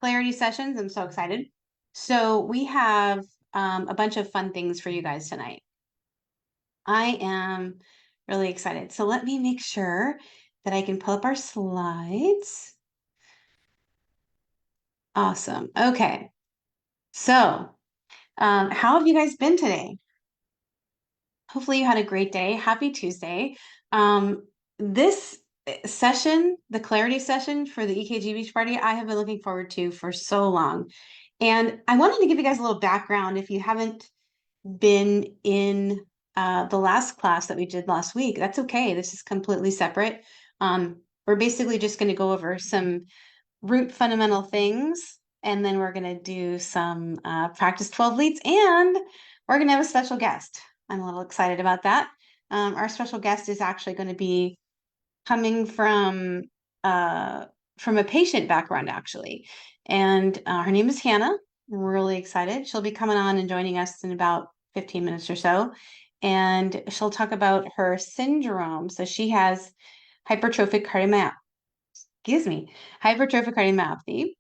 Clarity sessions. I'm so excited. So we have a bunch of fun things for you guys tonight. I am really excited. So let me make sure that I can pull up our slides. Awesome. Okay. So how have you guys been today? Hopefully you had a great day. Happy Tuesday. This session, the clarity session for the EKG Beach Party, I have been looking forward to for so long. And I wanted to give you guys a little background if you haven't been in the last class that we did last week. That's okay. This is completely separate. We're basically just going to go over some root fundamental things, and then we're going to do some practice 12 leads, and we're going to have a special guest. I'm a little excited about that. Our special guest is actually going to be coming from a patient background, actually. And her name is Hannah. We're really excited. She'll be coming on and joining us in about 15 minutes or so. And she'll talk about her syndrome. So she has hypertrophic cardiomyopathy, hypertrophic cardiomyopathy.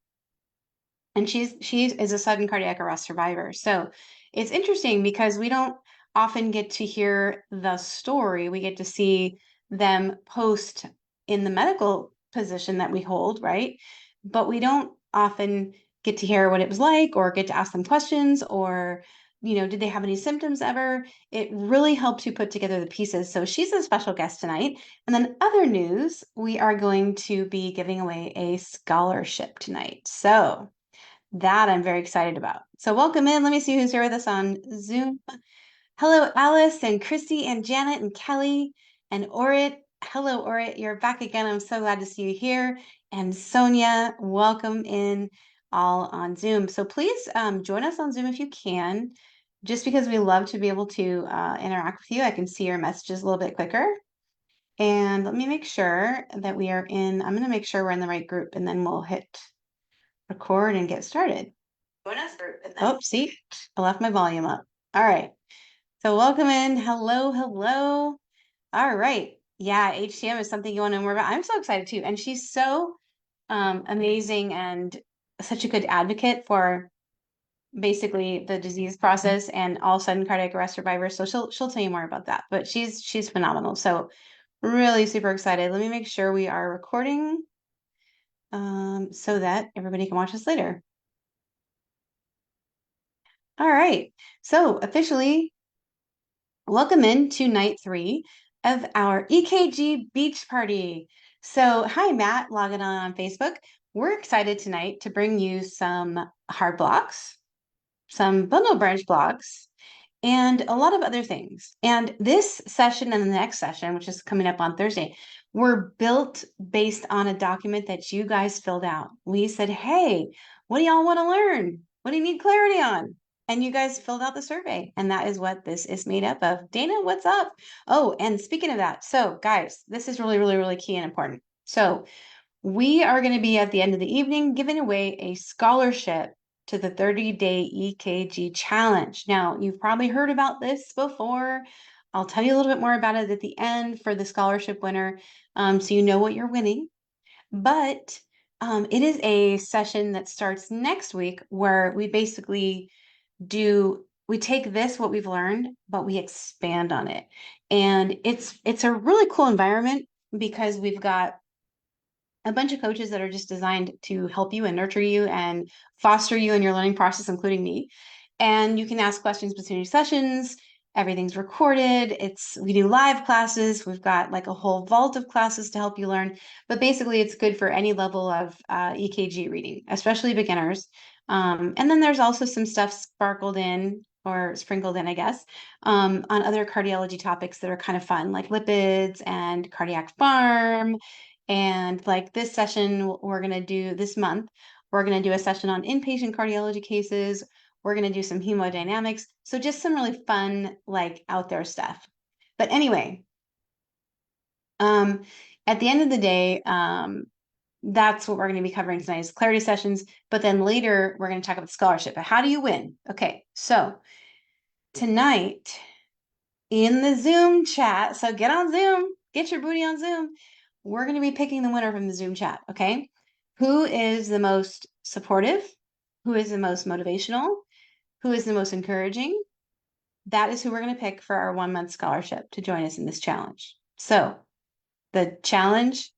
And she is a sudden cardiac arrest survivor. So it's interesting because we don't often get to hear the story. We get to see them post in the medical position that we hold, right? But we don't often get to hear what it was like or get to ask them questions or, did they have any symptoms ever? It really helps you put together the pieces. So she's a special guest tonight. And then other news, we are going to be giving away a scholarship tonight. So that I'm very excited about. So welcome in. Let me see who's here with us on Zoom. Hello, Alice and Christy and Janet and Kelly and Orit. Hello, Orit. You're back again. I'm so glad to see you here. And Sonia, welcome in all on Zoom. So please join us on Zoom if you can, just because we love to be able to interact with you. I can see your messages a little bit quicker. And let me make sure that we are in, I'm going to make sure we're in the right group, and then we'll hit record and get started. Oh, see, I left my volume up. All right. So welcome in. Hello, hello. All right. Yeah, HTM is something you want to know more about. I'm so excited too. And she's so amazing and such a good advocate for basically the disease process and all sudden cardiac arrest survivors. So she'll tell you more about that. But she's phenomenal. So really super excited. Let me make sure we are recording so that everybody can watch us later. All right. So officially, welcome in to night 3 of our EKG Beach Party. So hi, Matt, logging on Facebook. We're excited tonight to bring you some hard blocks, some bundle branch blocks, and a lot of other things. And this session and the next session, which is coming up on Thursday, were built based on a document that you guys filled out. We said, hey, what do y'all want to learn? What do you need clarity on? And you guys filled out the survey. And that is what this is made up of. Dana, what's up? Oh, and speaking of that, so guys, this is really, really, really key and important. So we are going to be at the end of the evening giving away a scholarship to the 30-day EKG challenge. Now, you've probably heard about this before. I'll tell you a little bit more about it at the end for the scholarship winner, so you know what you're winning. But it is a session that starts next week where we basically we take this, what we've learned, but we expand on it. And it's a really cool environment because we've got a bunch of coaches that are just designed to help you and nurture you and foster you in your learning process, including me. And you can ask questions between your sessions. Everything's recorded. We do live classes. We've got like a whole vault of classes to help you learn. But basically, it's good for any level of EKG reading, especially beginners. And then there's also some stuff sprinkled in, I guess, on other cardiology topics that are kind of fun, like lipids and cardiac pharm. And like this session, we're going to do this month, we're going to do a session on inpatient cardiology cases. We're going to do some hemodynamics. So just some really fun, like out there stuff. But anyway, at the end of the day, that's what we're going to be covering tonight is clarity sessions. But then later, we're going to talk about the scholarship. But how do you win? Okay, so tonight in the Zoom chat, so get on Zoom, get your booty on Zoom. We're going to be picking the winner from the Zoom chat, okay? Who is the most supportive? Who is the most motivational? Who is the most encouraging? That is who we're going to pick for our 1 month scholarship to join us in this challenge. So the challenge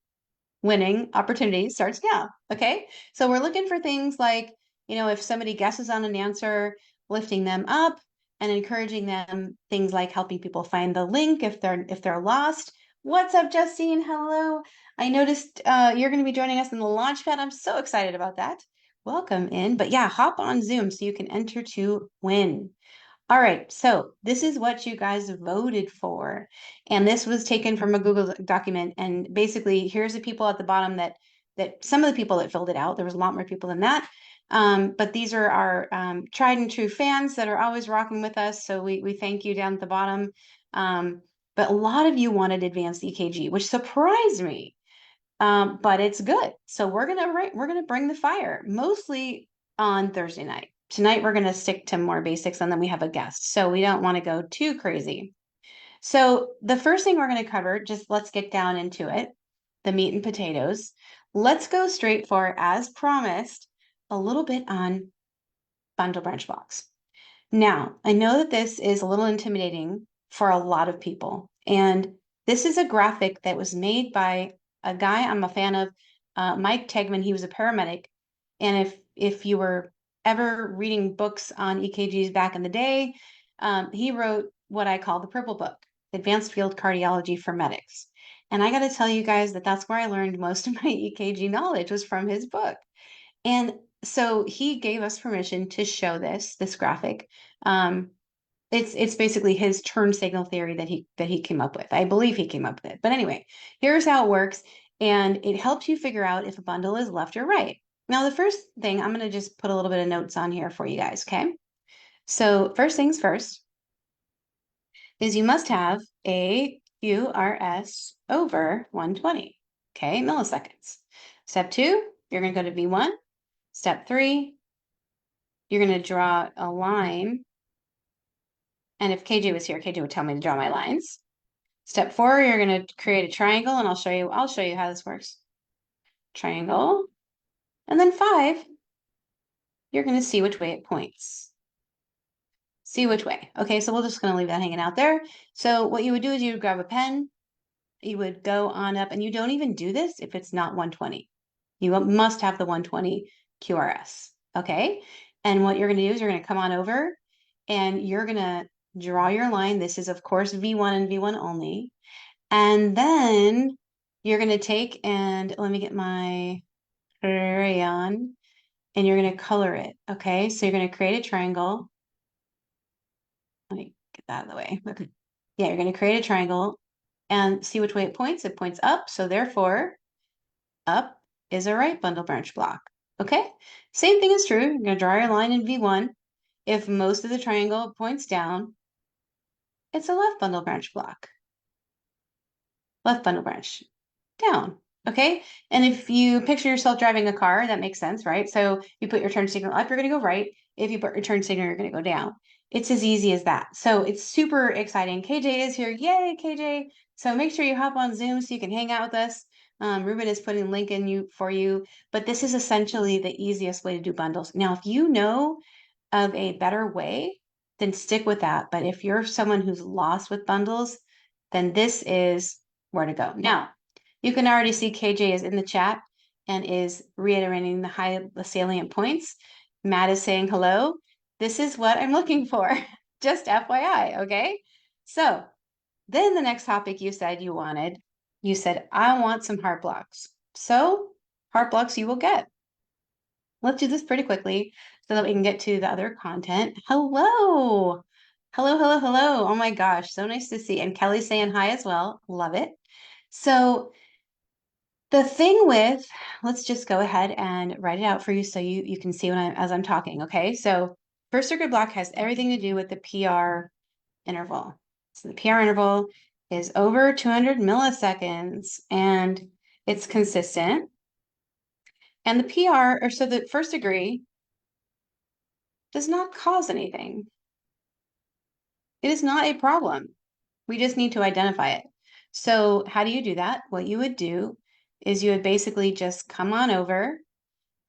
winning opportunity starts now. Okay. So we're looking for things like, if somebody guesses on an answer, lifting them up and encouraging them, things like helping people find the link if they're lost. What's up, Justine? Hello. I noticed you're going to be joining us in the Launchpad. I'm so excited about that. Welcome in. But yeah, hop on Zoom so you can enter to win. All right, so this is what you guys voted for. And this was taken from a Google document. And basically, here's the people at the bottom that some of the people that filled it out. There was a lot more people than that. But these are our tried and true fans that are always rocking with us. So we thank you down at the bottom. But a lot of you wanted advanced EKG, which surprised me. But it's good. So we're gonna bring the fire mostly on Thursday night. Tonight we're gonna stick to more basics, and then we have a guest, so we don't want to go too crazy. So the first thing we're gonna cover, just let's get down into it, the meat and potatoes. Let's go straight for, as promised, a little bit on bundle branch blocks. Now, I know that this is a little intimidating for a lot of people, and this is a graphic that was made by a guy I'm a fan of, Mike Tegman. He was a paramedic, and if you were ever reading books on EKGs back in the day, he wrote what I call the Purple Book, Advanced Field Cardiology for Medics. And I got to tell you guys that that's where I learned most of my EKG knowledge was from his book. And so he gave us permission to show this graphic. Um, it's basically his turn signal theory that he came up with. I believe he came up with it. But anyway, here's how it works, and it helps you figure out if a bundle is left or right. Now, the first thing, I'm going to just put a little bit of notes on here for you guys, okay? So first things first is you must have a QRS over 120, okay, milliseconds. Step 2, you're going to go to V1. Step 3, you're going to draw a line. And if KJ was here, KJ would tell me to draw my lines. Step 4, you're going to create a triangle, and I'll show you how this works. Triangle. And then 5, you're going to see which way it points. See which way. Okay, so we're just going to leave that hanging out there. So what you would do is you would grab a pen, you would go on up, and you don't even do this if it's not 120. You must have the 120 QRS, okay? And what you're going to do is you're going to come on over, and you're going to draw your line. This is, of course, V1 and V1 only. And then you're going to take, and let me get my crayon, and you're going to color it, okay? So you're going to create a triangle. Let me get that out of the way. Okay. Yeah, you're going to create a triangle and see which way it points. It points up, so therefore, up is a right bundle branch block, okay? Same thing is true. You're going to draw your line in V1. If most of the triangle points down, it's a left bundle branch block. Left bundle branch down, okay? And if you picture yourself driving a car, that makes sense, right? So you put your turn signal up, you're going to go right. If you put your turn signal, you're going to go down. It's as easy as that. So it's super exciting. KJ is here. Yay, KJ. So make sure you hop on Zoom so you can hang out with us. Ruben is putting a link in for you, but this is essentially the easiest way to do bundles. Now, if you know of a better way, then stick with that. But if you're someone who's lost with bundles, then this is where to go. Now, you can already see KJ is in the chat and is reiterating the salient points. Matt is saying hello. This is what I'm looking for. Just FYI, okay? So then the next topic you said you wanted, you said, I want some heart blocks. So heart blocks you will get. Let's do this pretty quickly so that we can get to the other content. Hello. Hello, hello, hello. Oh my gosh, so nice to see. And Kelly's saying hi as well. Love it. So the thing with, let's just go ahead and write it out for you so you can see as I'm talking, okay? So first circuit block has everything to do with the PR interval. So the PR interval is over 200 milliseconds and it's consistent. And the PR, or so the first degree, does not cause anything. It is not a problem. We just need to identify it. So how do you do that? What you would do is you would basically just come on over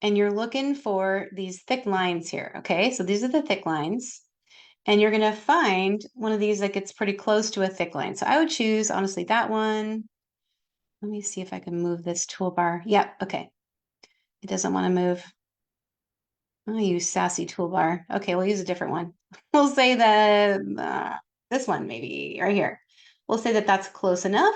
and you're looking for these thick lines here, okay? So these are the thick lines, and you're gonna find one of these that gets pretty close to a thick line. So I would choose, honestly, that one. Let me see if I can move this toolbar. Yep, okay. It doesn't wanna move. I'll use Sassy toolbar. Okay, we'll use a different one. We'll say this one maybe right here. We'll say that that's close enough.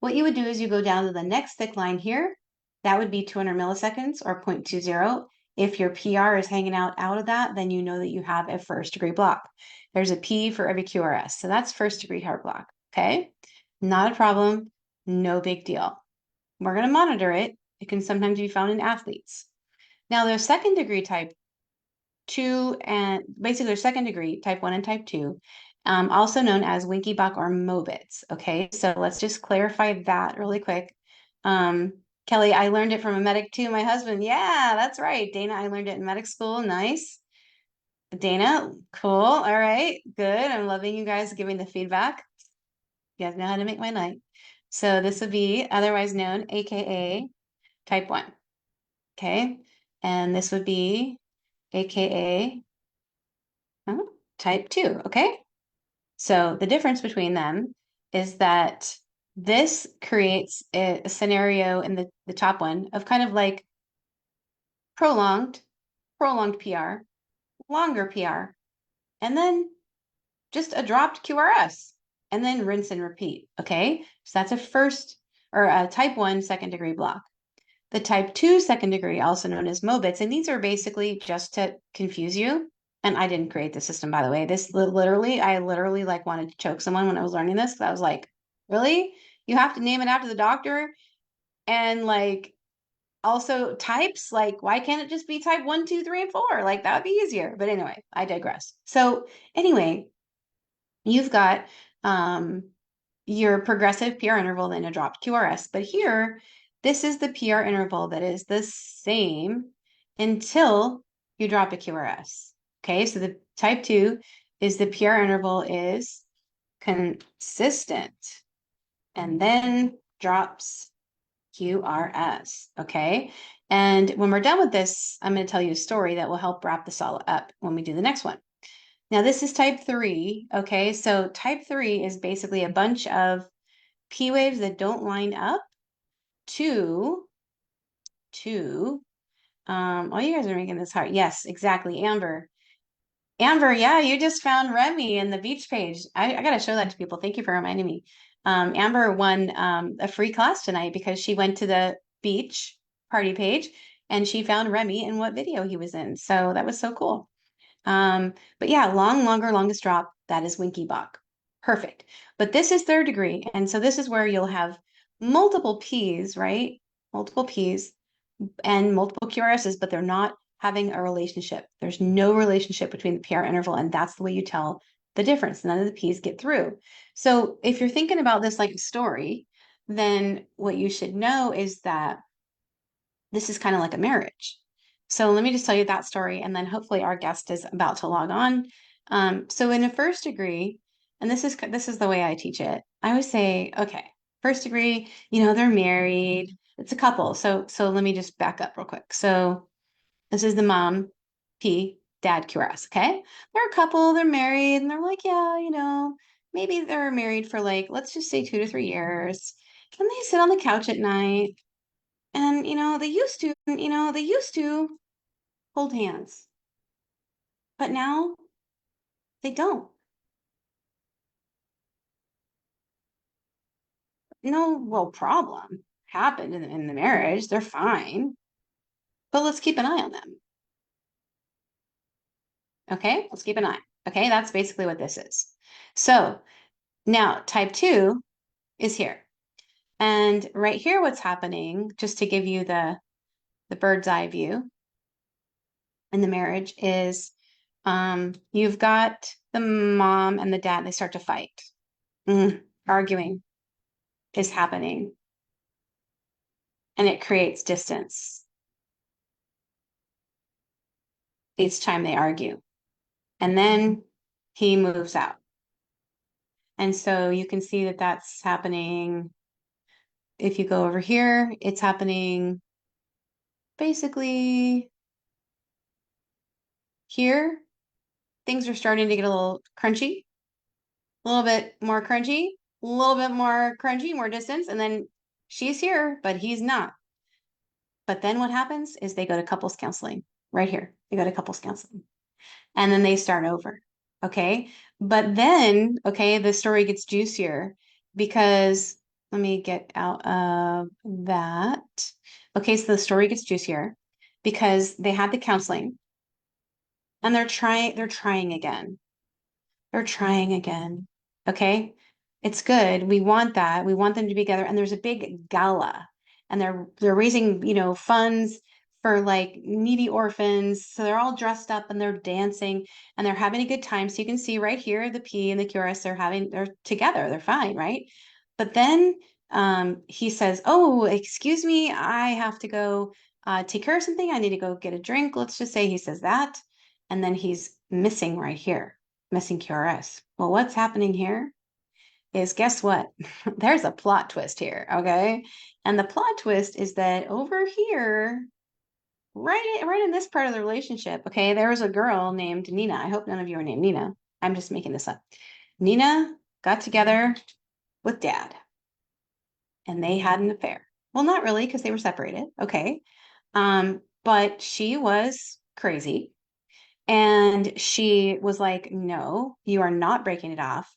What you would do is you go down to the next thick line here. That would be 200 milliseconds or 0.20. If your PR is hanging out of that, then you know that you have a first degree block. There's a P for every QRS. So that's first degree heart block. Okay, not a problem. No big deal. We're going to monitor it. It can sometimes be found in athletes. Now, there's second degree type 2 and basically their second degree, type 1 and type 2, also known as Winky-Bach or Mobitz. Okay, so let's just clarify that really quick. Kelly, I learned it from a medic too, my husband. Yeah, that's right. Dana, I learned it in medic school. Nice. Dana, cool. All right, good. I'm loving you guys giving the feedback. You guys know how to make my night. So this would be otherwise known, AKA type 1. Okay, and this would be AKA type 2, okay? So the difference between them is that this creates a scenario in the top one of kind of like prolonged PR, longer PR, and then just a dropped QRS, and then rinse and repeat, okay? So that's a first or a type 1 second degree block. The type 2 second degree, also known as Mobitz, and these are basically just to confuse you. And I didn't create the system, by the way. This literally, I literally like wanted to choke someone when I was learning this. I was like, really? You have to name it after the doctor? And like also types, like why can't it just be type 1, 2, 3, and 4? Like that would be easier. But anyway, I digress. So anyway, you've got your progressive PR interval, then a dropped QRS. But here, this is the PR interval that is the same until you drop a QRS. Okay, so the type 2 is the PR interval is consistent and then drops QRS. Okay, and when we're done with this, I'm going to tell you a story that will help wrap this all up when we do the next one. Now, this is type 3, okay? So type 3 is basically a bunch of P waves that don't line up to, oh, you guys are making this hard. Yes, exactly, Amber. Amber, yeah, you just found Remy in the beach page. I got to show that to people. Thank you for reminding me. Amber won a free class tonight because she went to the beach party page and she found Remy and what video he was in. So that was so cool. But yeah, longest drop, that is Winky-Bach. Perfect. But this is third degree. And so this is where you'll have multiple Ps, right? Multiple Ps and multiple QRSs, but they're not having a relationship. There's no relationship between the PR interval, and that's the way you tell the difference. None of the Ps get through. So if you're thinking about this like a story, then what you should know is that this is kind of like a marriage. So let me just tell you that story, and then hopefully our guest is about to log on. So in a first degree, and this is the way I teach it. I always say, okay, first degree, they're married. It's a couple. So let me just back up real quick. So this is the mom, P, dad, QRS. Okay, they're a couple. They're married, and they're like, yeah, maybe they're married for like let's just say 2 to 3 years, and they sit on the couch at night and they used to hold hands, but now they don't. No real problem happened in the marriage. They're fine, but let's keep an eye on them. Okay, let's keep an eye. Okay, that's basically what this is. So now type 2 is here. And right here, what's happening, just to give you the bird's eye view in the marriage is you've got the mom and the dad, they start to fight, arguing is happening, and it creates distance each time they argue. And then he moves out. And so you can see that that's happening. If you go over here, it's happening basically here, things are starting to get a little crunchy, a little bit more crunchy, a little bit more crunchy, more distance, and then she's here, but he's not. But then what happens is they go to couples counseling right here. They go to couples counseling and then they start over. Okay. But then, okay, the story gets juicier because let me get out of that. Okay. So the story gets juicier because they had the counseling and they're trying again. They're trying again. Okay. It's good. We want that. We want them to be together. And there's a big gala and they're raising, funds for like needy orphans. So they're all dressed up and they're dancing and they're having a good time. So you can see right here the P and the QRS, they're together. They're fine, right? But then he says, "Oh, excuse me, I have to go take care of something. I need to go get a drink." Let's just say he says that. And then he's missing right here, missing QRS. Well, what's happening here is guess what? There's a plot twist here, okay? And the plot twist is that over here, right in this part of the relationship, okay, there was a girl named Nina. I hope none of you are named Nina. I'm just making this up. Nina got together with dad and they had an affair. Well, not really because they were separated, okay? But she was crazy and she was like, "No, you are not breaking it off."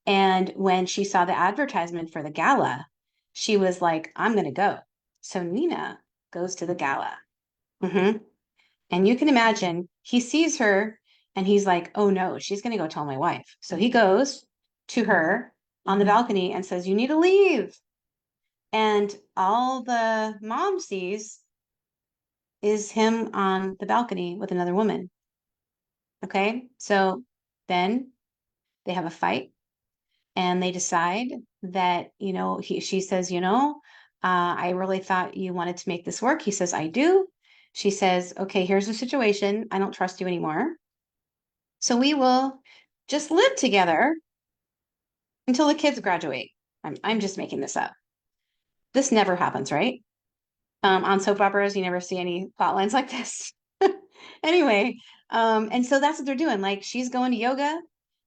And when she saw the advertisement for the gala, she was like, "I'm going to go." So Nina goes to the gala. hmm And you can imagine he sees her and he's like, "Oh no, she's going to go tell my wife." So he goes to her on the balcony and says, "You need to leave." And all the mom sees is him on the balcony with another woman. Okay. So then they have a fight and they decide that, she says, I really thought you wanted to make this work. He says, "I do." She says, "Okay, here's the situation. I don't trust you anymore. So we will just live together until the kids graduate." I'm just making this up. This never happens, right? On soap operas, you never see any plot lines like this. Anyway, and so that's what they're doing. Like she's going to yoga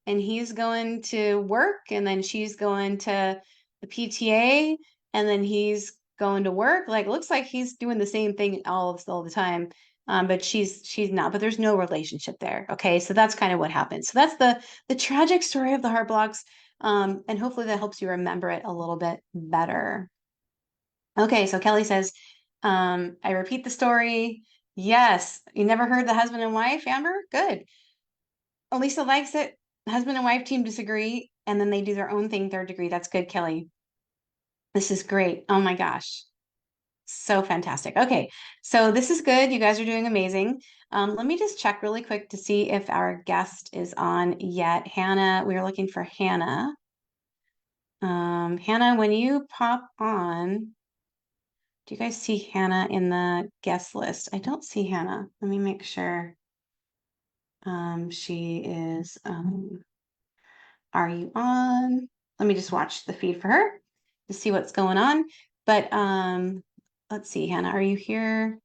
and he's going to work, and then she's going to the PTA, and then he's going to work. Like looks like he's doing the same thing all the time. But she's not, but there's no relationship there. Okay. So that's kind of what happens. So that's the tragic story of the Heart Blocks. And hopefully that helps you remember it a little bit better. Okay, so Kelly says, I repeat the story. Yes, you never heard the husband and wife, Amber? Good. Elisa likes it. Husband and wife team disagree, and then they do their own thing, third degree. That's good, Kelly. This is great. Oh my gosh. So fantastic. Okay, so this is good. You guys are doing amazing. Let me just check really quick to see if our guest is on yet. Hannah, we are looking for Hannah. Hannah, when you pop on, do you guys see Hannah in the guest list? I don't see Hannah. Let me make sure. She is, are you on? Let me just watch the feed for her to see what's going on. But let's see, Hannah, are you here?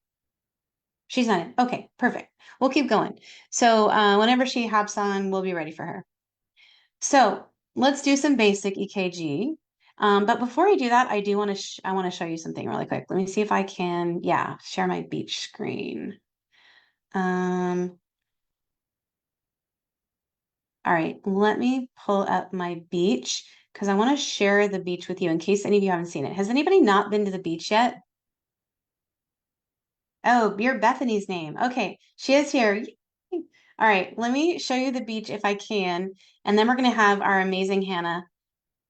She's not in. Okay, perfect. We'll keep going. So whenever she hops on, we'll be ready for her. So let's do some basic EKG. But before I do that, I want to show you something really quick. Let me see if I can, yeah, share my beach screen. All right, let me pull up my beach because I want to share the beach with you in case any of you haven't seen it. Has anybody not been to the beach yet? Oh, you're Bethany's name. Okay, she is here. Yay. All right, let me show you the beach if I can, and then we're going to have our amazing Hannah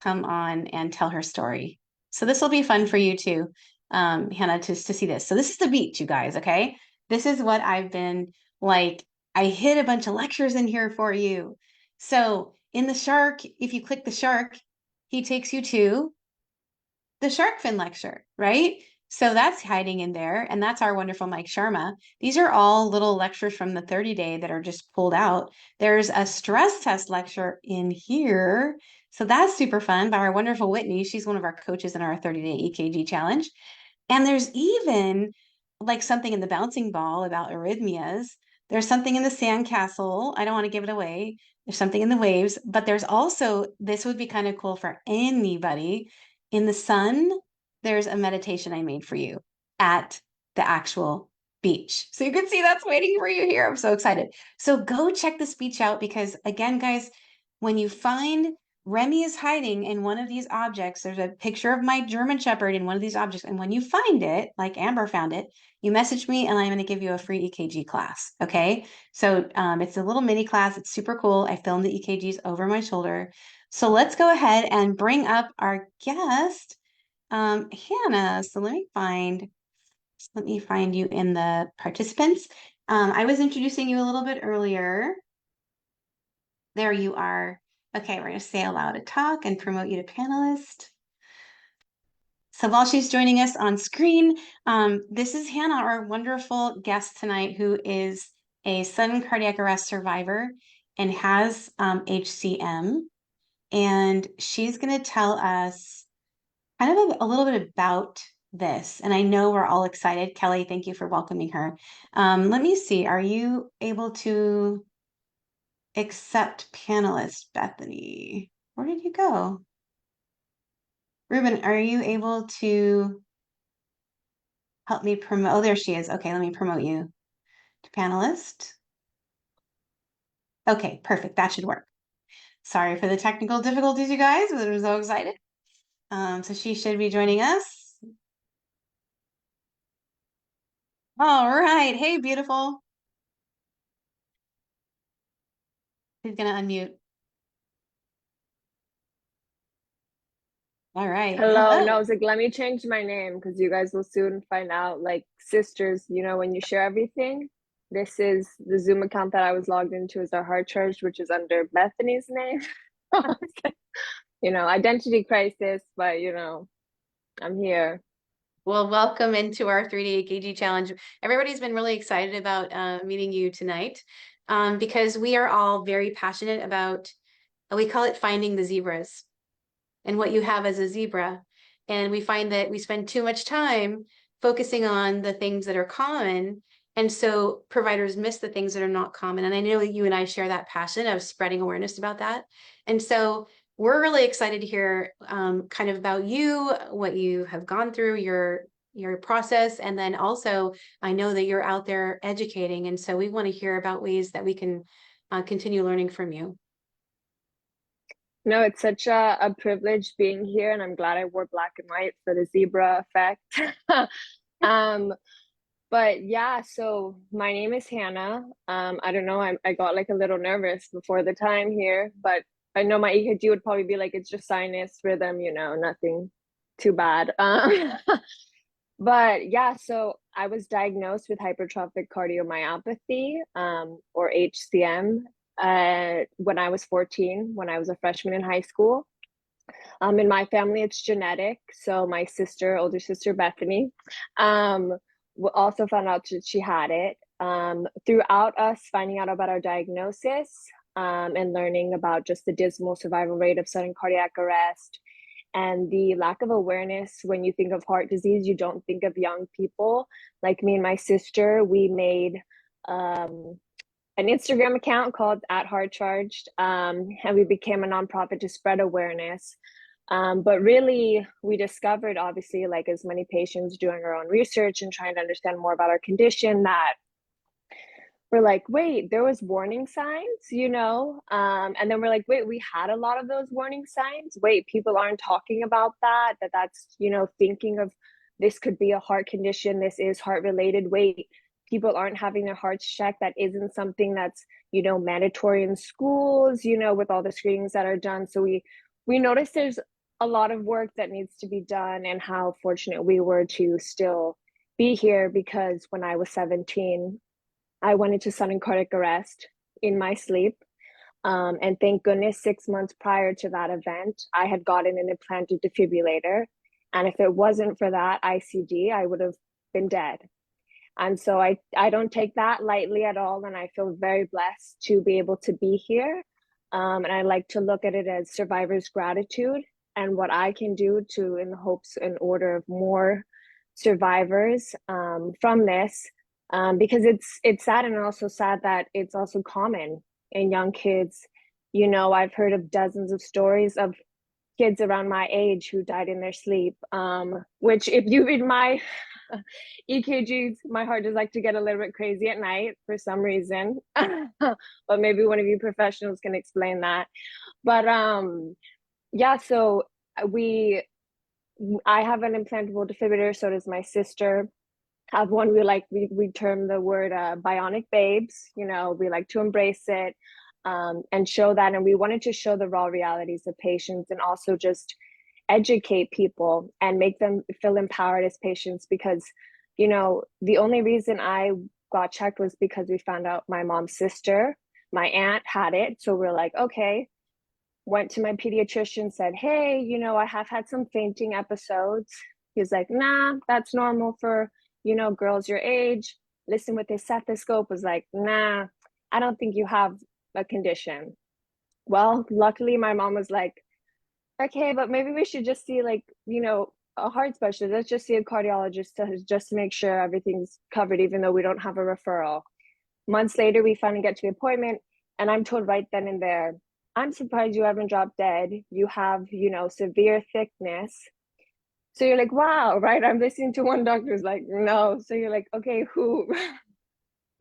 come on and tell her story. So this will be fun for you too, Hannah, to see this. So this is the beach, you guys, okay? This is what I've been like, I hid a bunch of lectures in here for you. So in the shark, if you click the shark, he takes you to the shark fin lecture, right? So that's hiding in there. And that's our wonderful Mike Sharma. These are all little lectures from the 30 day that are just pulled out. There's a stress test lecture in here. So that's super fun by our wonderful Whitney. She's one of our coaches in our 30-day EKG challenge. And there's even like something in the bouncing ball about arrhythmias. There's something in the sandcastle. I don't want to give it away. There's something in the waves, but there's also, this would be kind of cool for anybody. In the sun, there's a meditation I made for you at the actual beach. So you can see that's waiting for you here. I'm so excited. So go check this beach out because, again, guys, when you find Remy is hiding in one of these objects, there's a picture of my German Shepherd in one of these objects. And when you find it, like Amber found it, you message me and I'm going to give you a free EKG class. Okay. So it's a little mini class. It's super cool. I filmed the EKGs over my shoulder. So let's go ahead and bring up our guest, Hannah. So let me find you in the participants. I was introducing you a little bit earlier. There you are. Okay, we're going to say allow to talk and promote you to panelist. So while she's joining us on screen, this is Hannah, our wonderful guest tonight, who is a sudden cardiac arrest survivor and has HCM. And she's going to tell us kind of a little bit about this. And I know we're all excited. Kelly, thank you for welcoming her. Let me see. Are you able to accept panelist, Bethany? Where did you go? Ruben, are you able to help me promote? Oh, there she is. Okay, let me promote you to panelist. Okay, perfect. That should work. Sorry for the technical difficulties, you guys, but I'm so excited. So she should be joining us. All right. Hey, beautiful. Who's gonna unmute? All right. Hello, no, I Hello. was like, let me change my name because you guys will soon find out. Like sisters, when you share everything. This is the Zoom account that I was logged into as our heart church, which is under Bethany's name. Identity crisis, but I'm here. Well, welcome into our 3D EKG challenge. Everybody's been really excited about meeting you tonight because we are all very passionate about, we call it finding the zebras and what you have as a zebra. And we find that we spend too much time focusing on the things that are common. And so providers miss the things that are not common. And I know you and I share that passion of spreading awareness about that. And so we're really excited to hear kind of about you, what you have gone through, your process. And then also, I know that you're out there educating. And so we want to hear about ways that we can continue learning from you. No, it's such a privilege being here, and I'm glad I wore black and white for the zebra effect. um, But yeah, so my name is Hannah. I don't know, I got like a little nervous before the time here, but I know my EKG would probably be like, it's just sinus rhythm, nothing too bad. But yeah, so I was diagnosed with hypertrophic cardiomyopathy, or HCM, when I was 14, when I was a freshman in high school. In my family, it's genetic. So my sister, older sister Bethany, um, also found out that she had it. Throughout us finding out about our diagnosis, and learning about just the dismal survival rate of sudden cardiac arrest and the lack of awareness. When you think of heart disease, you don't think of young people. Like me and my sister, we made an Instagram account called at Heart Charged, and we became a nonprofit to spread awareness. But really, we discovered, obviously, like as many patients doing our own research and trying to understand more about our condition, that we're like, wait, there was warning signs, and then we're like, wait, we had a lot of those warning signs. Wait, people aren't talking about that's thinking of this could be a heart condition, this is heart related. Wait, people aren't having their hearts checked. That isn't something that's mandatory in schools, with all the screenings that are done. So we noticed there's a lot of work that needs to be done, and how fortunate we were to still be here, because when I was 17, I went into sudden cardiac arrest in my sleep. And thank goodness, 6 months prior to that event, I had gotten an implanted defibrillator. And if it wasn't for that ICD, I would have been dead. And so I don't take that lightly at all. And I feel very blessed to be able to be here. And I like to look at it as survivor's gratitude and what I can do to, in the hopes and order of more survivors from this, because it's sad, and also sad that it's also common in young kids. You know, I've heard of dozens of stories of kids around my age who died in their sleep. Which, if you read my EKGs, my heart does like to get a little bit crazy at night for some reason. But maybe one of you professionals can explain that. But yeah, so we I have an implantable defibrillator, so does my sister. Have one, we term the word bionic babes. You know, we like to embrace it, and show that. And we wanted to show the raw realities of patients, and also just educate people and make them feel empowered as patients. Because, you know, the only reason I got checked was because we found out my mom's sister, my aunt, had it. So we're like, okay. Went to my pediatrician, said, hey, you know, I have had some fainting episodes. He's like, nah, that's normal for, you know, girls your age. Listen with his stethoscope, was like, nah, I don't think you have a condition. Well, luckily my mom was like, okay, but maybe we should just see, like, you know, a heart specialist. Let's just see a cardiologist just to make sure everything's covered, even though we don't have a referral. Months later, we finally get to the appointment, and I'm told right then and there, I'm surprised you haven't dropped dead. You have, you know, severe thickness. So you're like, wow, right? I'm listening to one doctor's like, no. So you're like, okay, who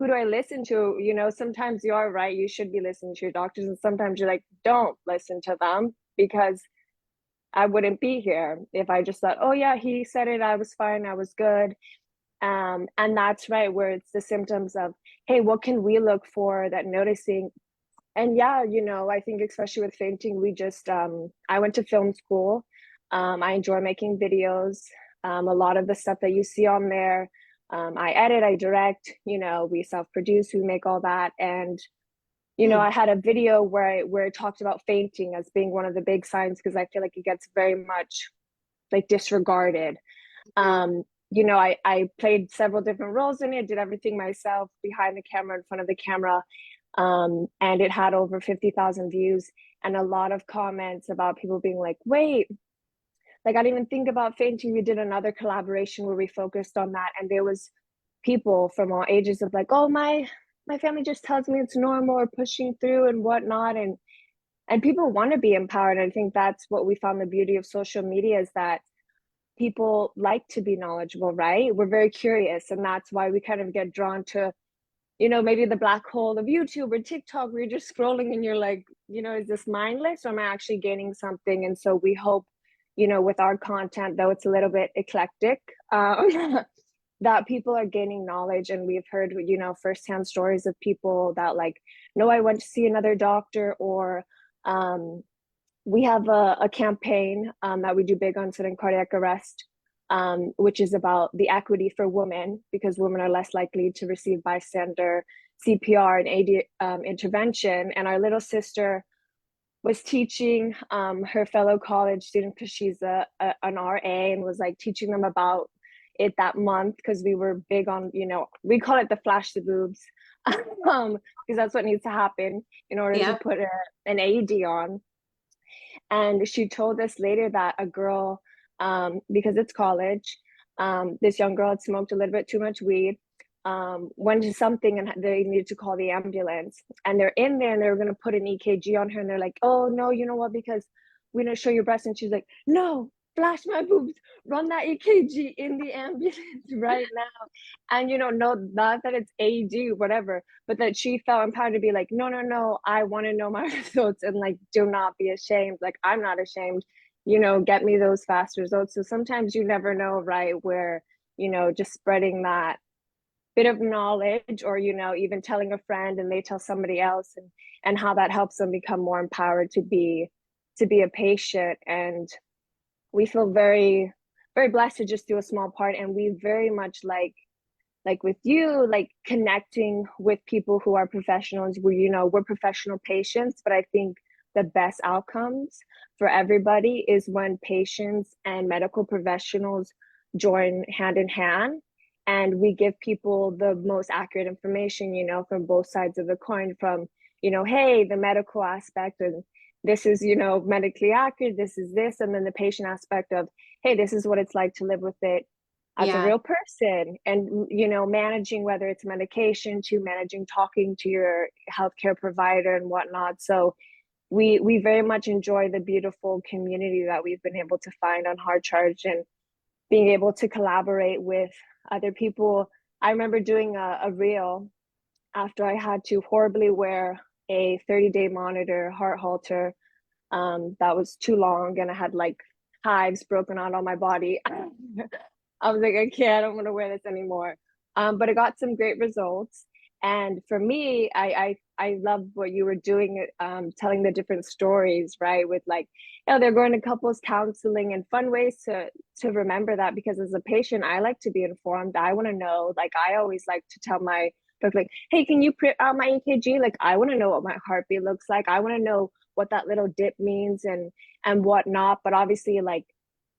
do I listen to? You know, sometimes you are right. You should be listening to your doctors. And sometimes you're like, don't listen to them, because I wouldn't be here if I just thought, oh yeah, he said it, I was fine, I was good. And that's right, where it's the symptoms of, hey, what can we look for that noticing? And yeah, you know, I think especially with fainting, we just I went to film school. I enjoy making videos. A lot of the stuff that you see on there, I edit, I direct, you know, we self-produce, we make all that. And you know, Hmm. I had a video where it talked about fainting as being one of the big signs, because I feel like it gets very much like disregarded. um you know, I played several different roles in it, did everything myself, behind the camera, in front of the camera. And it had over 50,000 views, and a lot of comments about people being like, wait, like I didn't even think about fainting. We did another collaboration where we focused on that, and there was people from all ages of like, oh, my family just tells me it's normal, or pushing through and whatnot. And people want to be empowered. I think that's what we found the beauty of social media, is that people like to be knowledgeable, right? We're very curious, and that's why we kind of get drawn to, you know, maybe the black hole of YouTube or TikTok, where you're just scrolling and you're like, you know, is this mindless, or am I actually gaining something? And so we hope, you know, with our content, though it's a little bit eclectic, that people are gaining knowledge. And we've heard, you know, firsthand stories of people that like, no, I went to see another doctor, or um, we have a campaign that we do big on sudden cardiac arrest, which is about the equity for women, because women are less likely to receive bystander CPR and AD intervention. And our little sister was teaching her fellow college student, because she's an RA, and was like teaching them about it that month, because we were big on, you know, we call it the flash the boobs, because that's what needs to happen in order to Yeah. put an AED on. And she told us later that a girl, because it's college, this young girl had smoked a little bit too much weed, went to something, and they needed to call the ambulance. And they're in there, and they're going to put an EKG on her. And they're like, oh, no, you know what? Because we're going to show your breast. And she's like, no, flash my boobs, run that EKG in the ambulance right now. And, you know, no, not that it's AD, whatever, but that she felt empowered to be like, no, no, no, I want to know my results, and like, do not be ashamed. Like, I'm not ashamed, you know, get me those fast results. So sometimes you never know, right, where, you know, just spreading that bit of knowledge, or, you know, even telling a friend and they tell somebody else, and how that helps them become more empowered to be a patient. And we feel very, very blessed to just do a small part. And we very much like with you, like connecting with people who are professionals. We, you know, we're professional patients, but I think the best outcomes for everybody is when patients and medical professionals join hand in hand, and we give people the most accurate information, you know, from both sides of the coin, from, you know, hey, the medical aspect, and this is, you know, medically accurate, this is this, and then the patient aspect of, hey, this is what it's like to live with it, as a Yeah. real person, and managing, whether it's medication to managing talking to your healthcare provider and whatnot. So we very much enjoy the beautiful community that we've been able to find on Hard Charge, and being able to collaborate with other people. I remember doing a reel after I had to horribly wear a 30-day monitor heart halter, that was too long, and I had like hives broken out on my body. I was like, okay, I don't want to wear this anymore. But I got some great results. And for me, I love what you were doing, telling the different stories, right? With like, they're going to couples counseling and fun ways to remember that. Because as a patient, I like to be informed. I want to know. Like, I always like to tell my doctor, like, hey, can you print out my EKG? Like, I want to know what my heartbeat looks like. I want to know what that little dip means and whatnot. But obviously, like,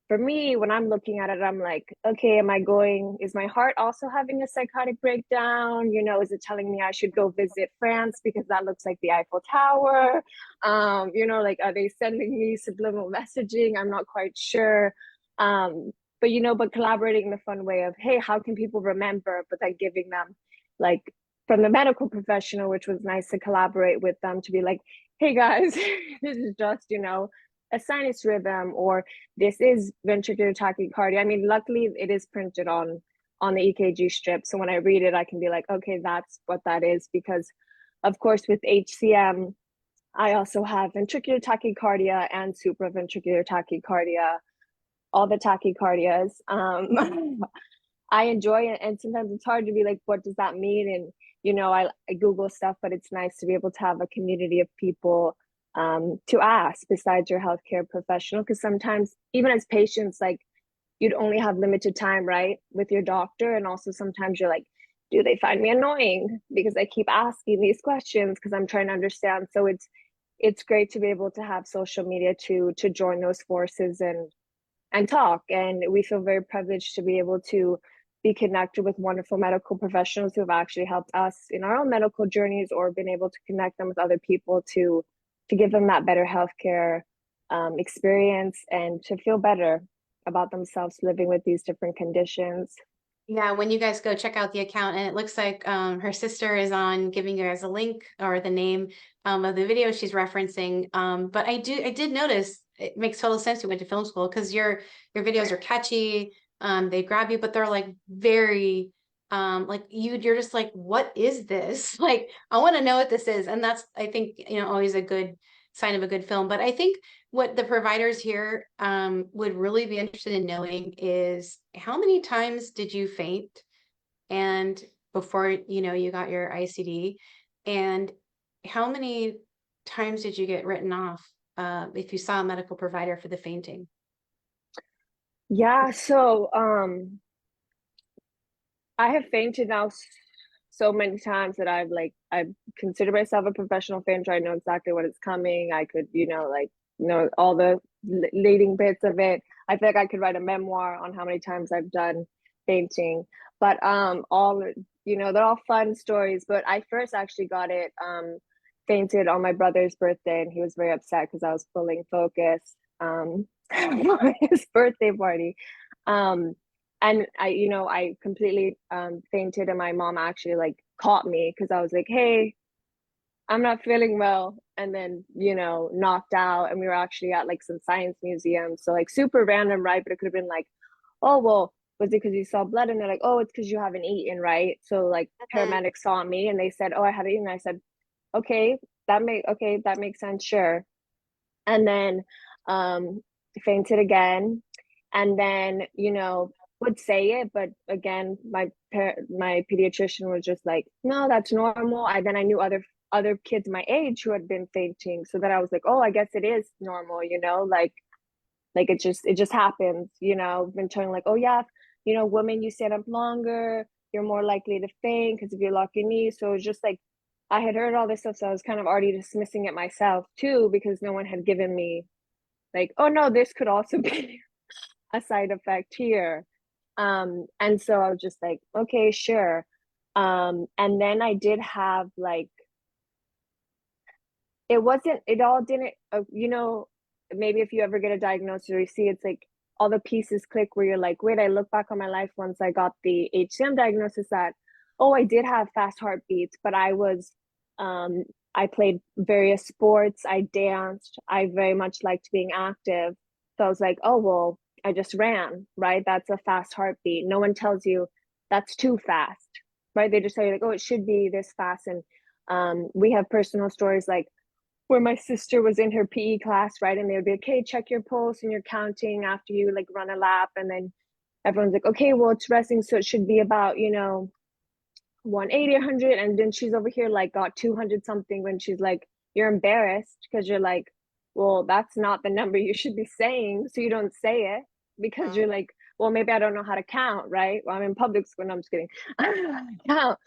for me, when I'm looking at it, I'm like, okay, is my heart also having a psychotic breakdown? Is it telling me I should go visit France because that looks like the Eiffel Tower? Like, are they sending me subliminal messaging? I'm not quite sure. But collaborating in the fun way of, hey, how can people remember? But then giving them, like, from the medical professional, which was nice to collaborate with them to be like, hey guys, this is just, a sinus rhythm, or this is ventricular tachycardia. I mean, luckily it is printed on the EKG strip. So when I read it, I can be like, okay, that's what that is. Because of course with HCM, I also have ventricular tachycardia and supraventricular tachycardia, all the tachycardias. I enjoy it. And sometimes it's hard to be like, what does that mean? And, I Google stuff, but it's nice to be able to have a community of people to ask besides your healthcare professional. Because sometimes, even as patients, like, you'd only have limited time, right, with your doctor. And also sometimes you're like, do they find me annoying because I keep asking these questions because I'm trying to understand. So it's great to be able to have social media to join those forces and talk. And we feel very privileged to be able to be connected with wonderful medical professionals who have actually helped us in our own medical journeys, or been able to connect them with other people to give them that better healthcare experience, and to feel better about themselves living with these different conditions. Yeah, when you guys go check out the account, and it looks like her sister is on giving you guys a link or the name of the video she's referencing. But I did notice it makes total sense you went to film school, because your videos are catchy. They grab you, but they're like very like you're just like, what is this? Like, I want to know what this is. And that's, I think, always a good sign of a good film. But I think what the providers here would really be interested in knowing is, how many times did you faint, and before you got your ICD, and how many times did you get written off if you saw a medical provider for the fainting? Yeah, so I have fainted now so many times that I consider myself a professional fainter. I know exactly what is coming. I could, like, all the leading bits of it. I feel like I could write a memoir on how many times I've done fainting. But all, they're all fun stories. But I first actually got it fainted on my brother's birthday, and he was very upset because I was pulling focus for his birthday party. Um, and I completely fainted, and my mom actually like caught me because I was like, hey, I'm not feeling well, and then knocked out. And we were actually at like some science museum, so like super random, right? But it could have been like, oh well, was it because you saw blood? And they're like, oh, it's because you haven't eaten, right? So like Mhm. paramedics saw me and they said, oh, I had eaten. I said, okay, that makes sense, sure. And then fainted again, and then would say it, but again my pediatrician was just like, no, that's normal. I knew other kids my age who had been fainting, so that I was like, oh, I guess it is normal, like it just happens. Been telling like, oh yeah, women, you stand up longer, you're more likely to faint because if you lock your knees. So it's just like, I had heard all this stuff, so I was kind of already dismissing it myself too, because no one had given me like, oh no, this could also be a side effect here. And so I was just like, okay, sure. And then I did have like, it all didn't, maybe if you ever get a diagnosis or you see, it's like all the pieces click where you're like, wait, I look back on my life once I got the HCM diagnosis that, oh, I did have fast heartbeats, but um, I played various sports, I danced, I very much liked being active. So I was like, oh, well, I just ran, right? That's a fast heartbeat. No one tells you that's too fast, right? They just tell you like, oh, it should be this fast. And we have personal stories like where my sister was in her PE class, right? And they would be like, okay, check your pulse and you're counting after you like run a lap. And then everyone's like, okay, well, it's resting. So it should be about, 180, 100. And then she's over here like got 200 something when she's like, you're embarrassed because you're like, well, that's not the number you should be saying. So you don't say it because Wow. you're like, well, maybe I don't know how to count, right? Well, I'm in public school. No, I'm just kidding. I don't know how to count.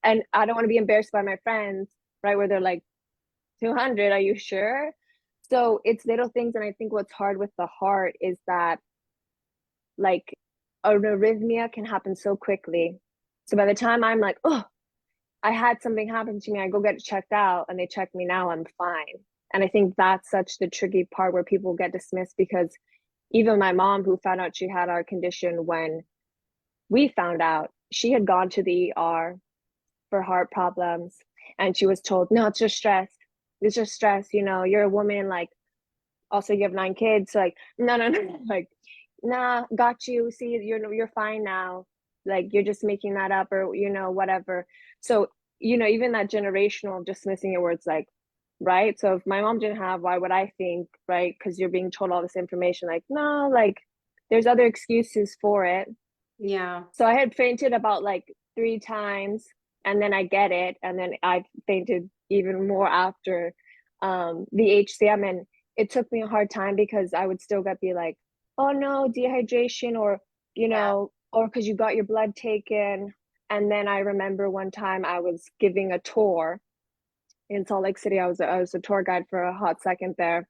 And I don't want to be embarrassed by my friends, right? Where they're like, 200, are you sure? So it's little things. And I think what's hard with the heart is that like an arrhythmia can happen so quickly. So by the time I'm like, oh, I had something happen to me, I go get it checked out and they check me now, I'm fine. And I think that's such the tricky part where people get dismissed because even my mom, who found out she had our condition when we found out, she had gone to the ER for heart problems and she was told, no, it's just stress. It's just stress. You're a woman, like, also you have 9 kids. So like, no, no, no, like, nah, got you. See, you're fine now. Like, you're just making that up or, whatever. So, even that generational dismissing it where it's like, right. So if my mom didn't have, why would I think, right? Because you're being told all this information, like, no, like, there's other excuses for it. Yeah. So I had fainted about like 3 times and then I get it. And then I fainted even more after the HCM. And it took me a hard time because I would still be like, oh no, dehydration Yeah. or because you got your blood taken. And then I remember one time I was giving a tour in Salt Lake City. I was a tour guide for a hot second there.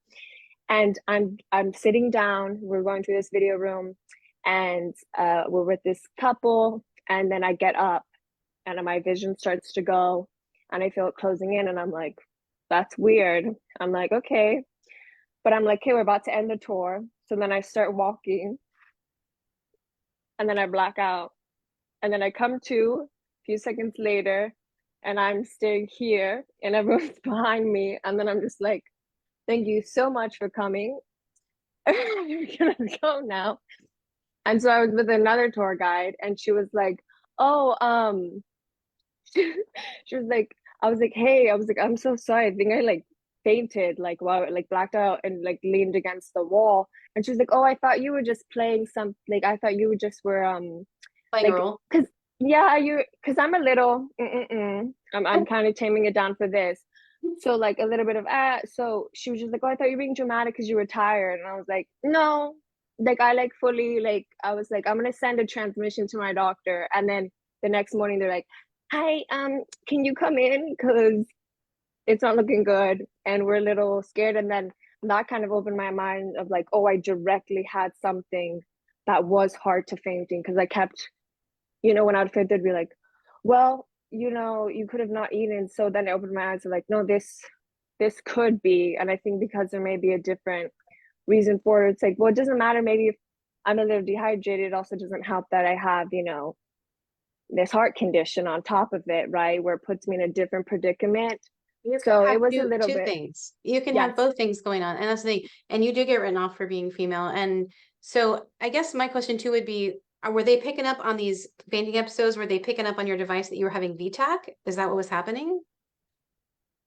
And I'm sitting down, we're going through this video room and we're with this couple. And then I get up and my vision starts to go and I feel it closing in and I'm like, that's weird. I'm like, okay. But I'm like, okay, we're about to end the tour. So then I start walking and then I black out. And then I come to a few seconds later and I'm staying here and everyone's behind me. And then I'm just like, thank you so much for coming. You're gonna go now. And so I was with another tour guide and she was like, oh, she was like, I was like, hey, I was like, I'm so sorry. I think I like fainted, like wow, like blacked out and like leaned against the wall. And she was like, oh, I thought you were just playing some, like I thought you just were Playing a like, role. cause yeah, cause I'm a little, I'm kind of taming it down for this. So like a little bit of so she was just like, oh, I thought you were being dramatic because you were tired. And I was like, no, like I like fully like I was like, I'm gonna send a transmission to my doctor. And then the next morning they're like, hi, can you come in? Because it's not looking good and we're a little scared. And then that kind of opened my mind of like, oh, I directly had something that was hard to fainting because I kept, when I'd faint, they'd be like, well, you could have not eaten. So then it opened my eyes to like, no, this could be. And I think because there may be a different reason for it, it's like, well, it doesn't matter. Maybe if I'm a little dehydrated, it also doesn't help that I have, this heart condition on top of it, right? Where it puts me in a different predicament. You can So have it was a two little bit, things. You can have yes. both things going on. And that's the thing. And you do get written off for being female. And so I guess my question too would be, were they picking up on these fainting episodes? Were they picking up on your device that you were having VTAC? Is that what was happening?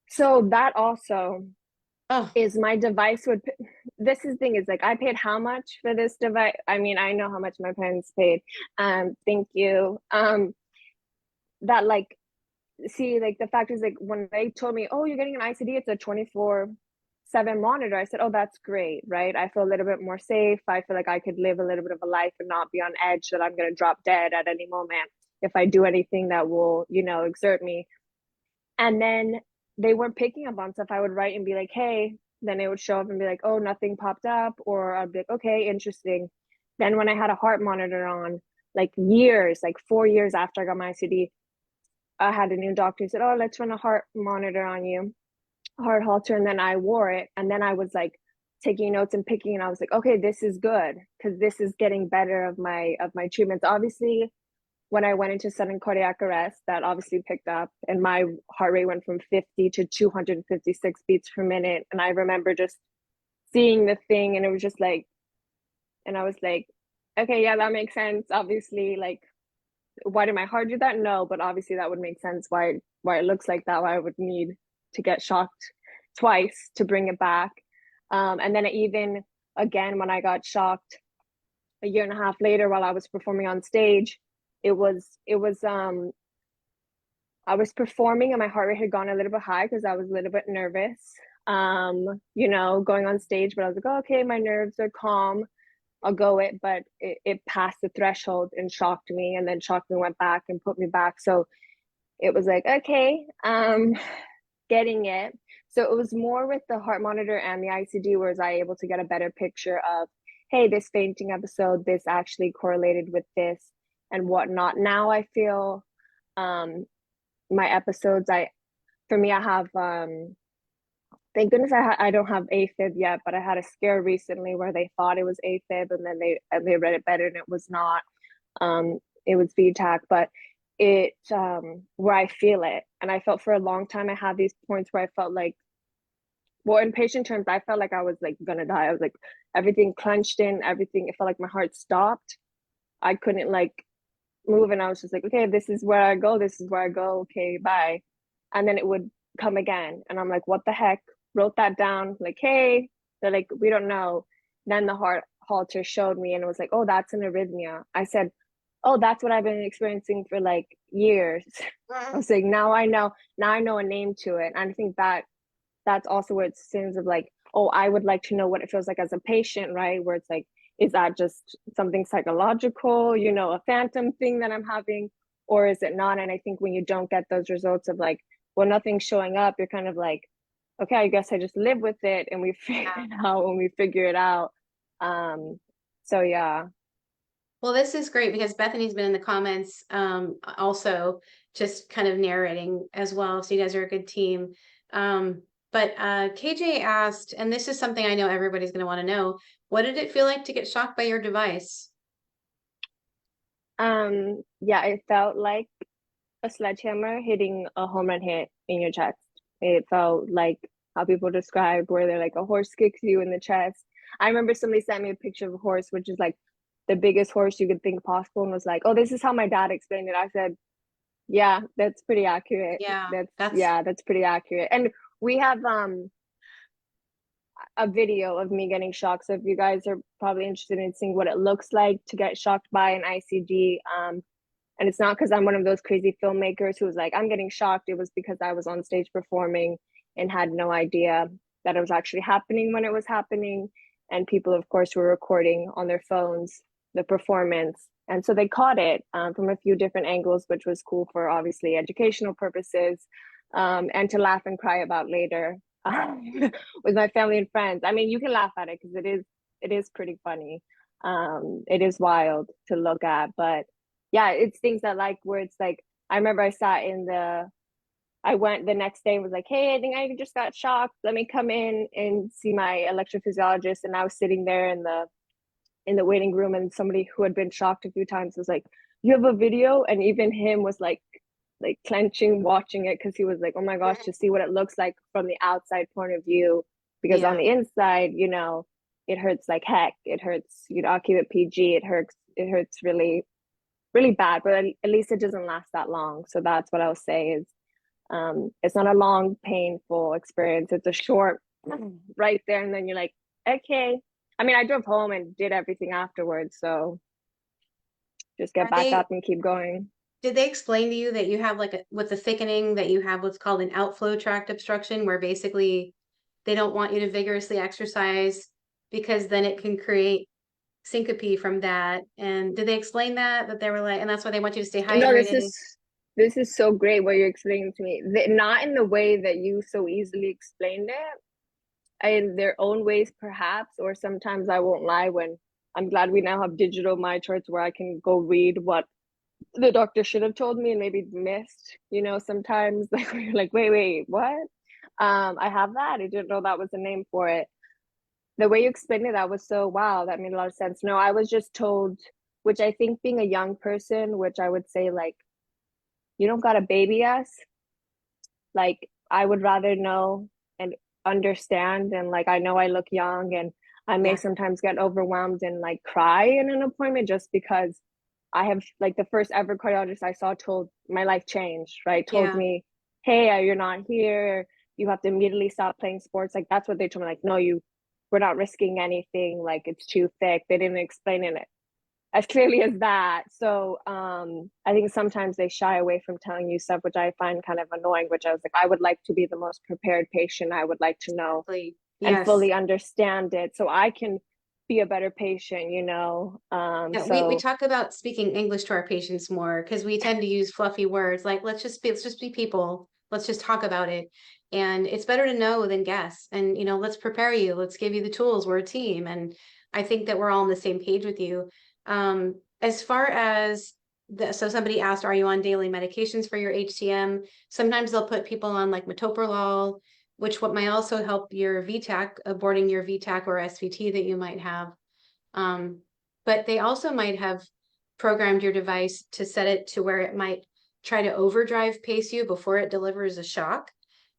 So that also Oh, is my device would, this is the thing is like, I paid how much for this device? I mean, I know how much my parents paid. Thank you. That like, see, like the fact is like when they told me, oh, you're getting an ICD, it's a 24/7 monitor. I said, oh, that's great, right? I feel a little bit more safe. I feel like I could live a little bit of a life and not be on edge that I'm going to drop dead at any moment if I do anything that will, exert me. And then they weren't picking up on stuff. I would write and be like, hey, then it would show up and be like, oh, nothing popped up. Or I'd be like, okay, interesting. Then when I had a heart monitor on, like years, like 4 years after I got my ICD, I had a new doctor who said, oh, let's run a heart monitor on you, heart halter. And then I wore it. And then I was like taking notes and picking, and I was like, okay, this is good because this is getting better of my treatments. Obviously, when I went into sudden cardiac arrest, that obviously picked up, and my heart rate went from 50 to 256 beats per minute. And I remember just seeing the thing, and it was just like, and I was like, okay, yeah, that makes sense. Obviously, like, why did my heart do that? No, but obviously that would make sense why it looks like that. Why I would need to get shocked twice to bring it back. And then even again when I got shocked a year and a half later while I was performing on stage, it was I was performing and my heart rate had gone a little bit high because I was a little bit nervous. Going on stage, but I was like, oh, okay, my nerves are calm. I'll go it, but it passed the threshold and shocked me, and then shocked me, went back and put me back. So it was like, okay, getting it. So it was more with the heart monitor and the ICD, where I was able to get a better picture of, hey, this fainting episode, this actually correlated with this and whatnot. Now I feel my episodes, for me, I have thank goodness I don't have AFib yet, but I had a scare recently where they thought it was AFib, and then they read it better and it was not. It was VTAC, but it where I feel it, and I felt for a long time I had these points where I felt like, well, in patient terms, I felt like I was like gonna die. I was like everything clenched in, everything. It felt like my heart stopped. I couldn't like move, and I was just like, okay, this is where I go. This is where I go. Okay, bye. And then it would come again, and I'm like, what the heck? Wrote that down. Like, hey, they're like, we don't know. Then the heart halter showed me, and it was like, oh, that's an arrhythmia. I said, oh, that's what I've been experiencing for like years. I was like, now I know. Now I know a name to it, and I think that's also where it seems of like, oh, I would like to know what it feels like as a patient, right? Where it's like, is that just something psychological, a phantom thing that I'm having, or is it not? And I think when you don't get those results of like, well, nothing's showing up, you're kind of like, okay, I guess I just live with it, and we figure it out when we figure it out. So yeah. Well, this is great because Bethany's been in the comments also just kind of narrating as well. So you guys are a good team. But KJ asked, and this is something I know everybody's going to want to know, what did it feel like to get shocked by your device? Yeah, it felt like a sledgehammer hitting a home run hit in your chest. It felt like how people describe where they're like a horse kicks you in the chest. I remember somebody sent me a picture of a horse, which is like the biggest horse you could think possible, and was like, oh, this is how my dad explained it. I said, yeah, that's pretty accurate. Yeah, that's That's pretty accurate. And we have a video of me getting shocked. So if you guys are probably interested in seeing what it looks like to get shocked by an ICD, and it's not because I'm one of those crazy filmmakers who was like, I'm getting shocked. It was because I was on stage performing and had no idea that it was actually happening when it was happening. And people, of course, were recording on their phones the performance. And so they caught it from a few different angles, which was cool for obviously educational purposes, and to laugh and cry about later with my family and friends. I mean, you can laugh at it because it is pretty funny. It is wild to look at, but yeah, it's things that like where it's like I remember I went the next day and was like, hey, I think I just got shocked. Let me come in and see my electrophysiologist. And I was sitting there in the waiting room, and somebody who had been shocked a few times was like, you have a video? And even him was like clenching watching it because he was like, oh my gosh, to see what it looks like from the outside point of view. Because on yeah. the inside, it hurts like heck. It hurts, I'll keep it PG. It hurts really really bad, but at least it doesn't last that long. So that's what I'll say is it's not a long, painful experience. It's a short right there. And then you're like, okay. I mean, I drove home and did everything afterwards. So just get Are back they up and keep going. Did they explain to you that you have with the thickening that you have what's called an outflow tract obstruction, where basically they don't want you to vigorously exercise because then it can create syncope from that? And did they explain that they were like, and that's why they want you to stay No, hydrated? this is so great what you're explaining to me. Not in the way that you so easily explained it, in their own ways, perhaps, or sometimes I won't lie when I'm glad we now have digital my charts where I can go read what the doctor should have told me and maybe missed, sometimes like you're like, wait, what? I have that. I didn't know that was a name for it. the way you explained it, that was so wow, that made a lot of sense. No, I was just told, which I think being a young person, which I would say like, you don't gotta baby us. Like I would rather know and understand, and like I know I look young and I may Yeah, sometimes get overwhelmed and like cry in an appointment just because I have like the first ever cardiologist I saw told my life changed, right? Told yeah, me, hey, you're not here. You have to immediately stop playing sports. Like that's what they told me. Like, no, we're not risking anything. Like it's too thick. They didn't explain it as clearly as that. So I think sometimes they shy away from telling you stuff, which I find kind of annoying, which I was like, I would like to be the most prepared patient. I would like to know exactly. and Yes. fully understand it so I can be a better patient, you know? Yeah, we So talk about speaking English to our patients more because we tend to use fluffy words like let's just be people. Let's just talk about it. And it's better to know than guess. And let's prepare you. Let's give you the tools. We're a team. And I think that we're all on the same page with you. As far as so somebody asked, are you on daily medications for your HCM? Sometimes they'll put people on like metoprolol, which what might also help your VTAC, aborting your VTAC or SVT that you might have. Um, but they also might have programmed your device to set it to where it might try to overdrive pace you before it delivers a shock.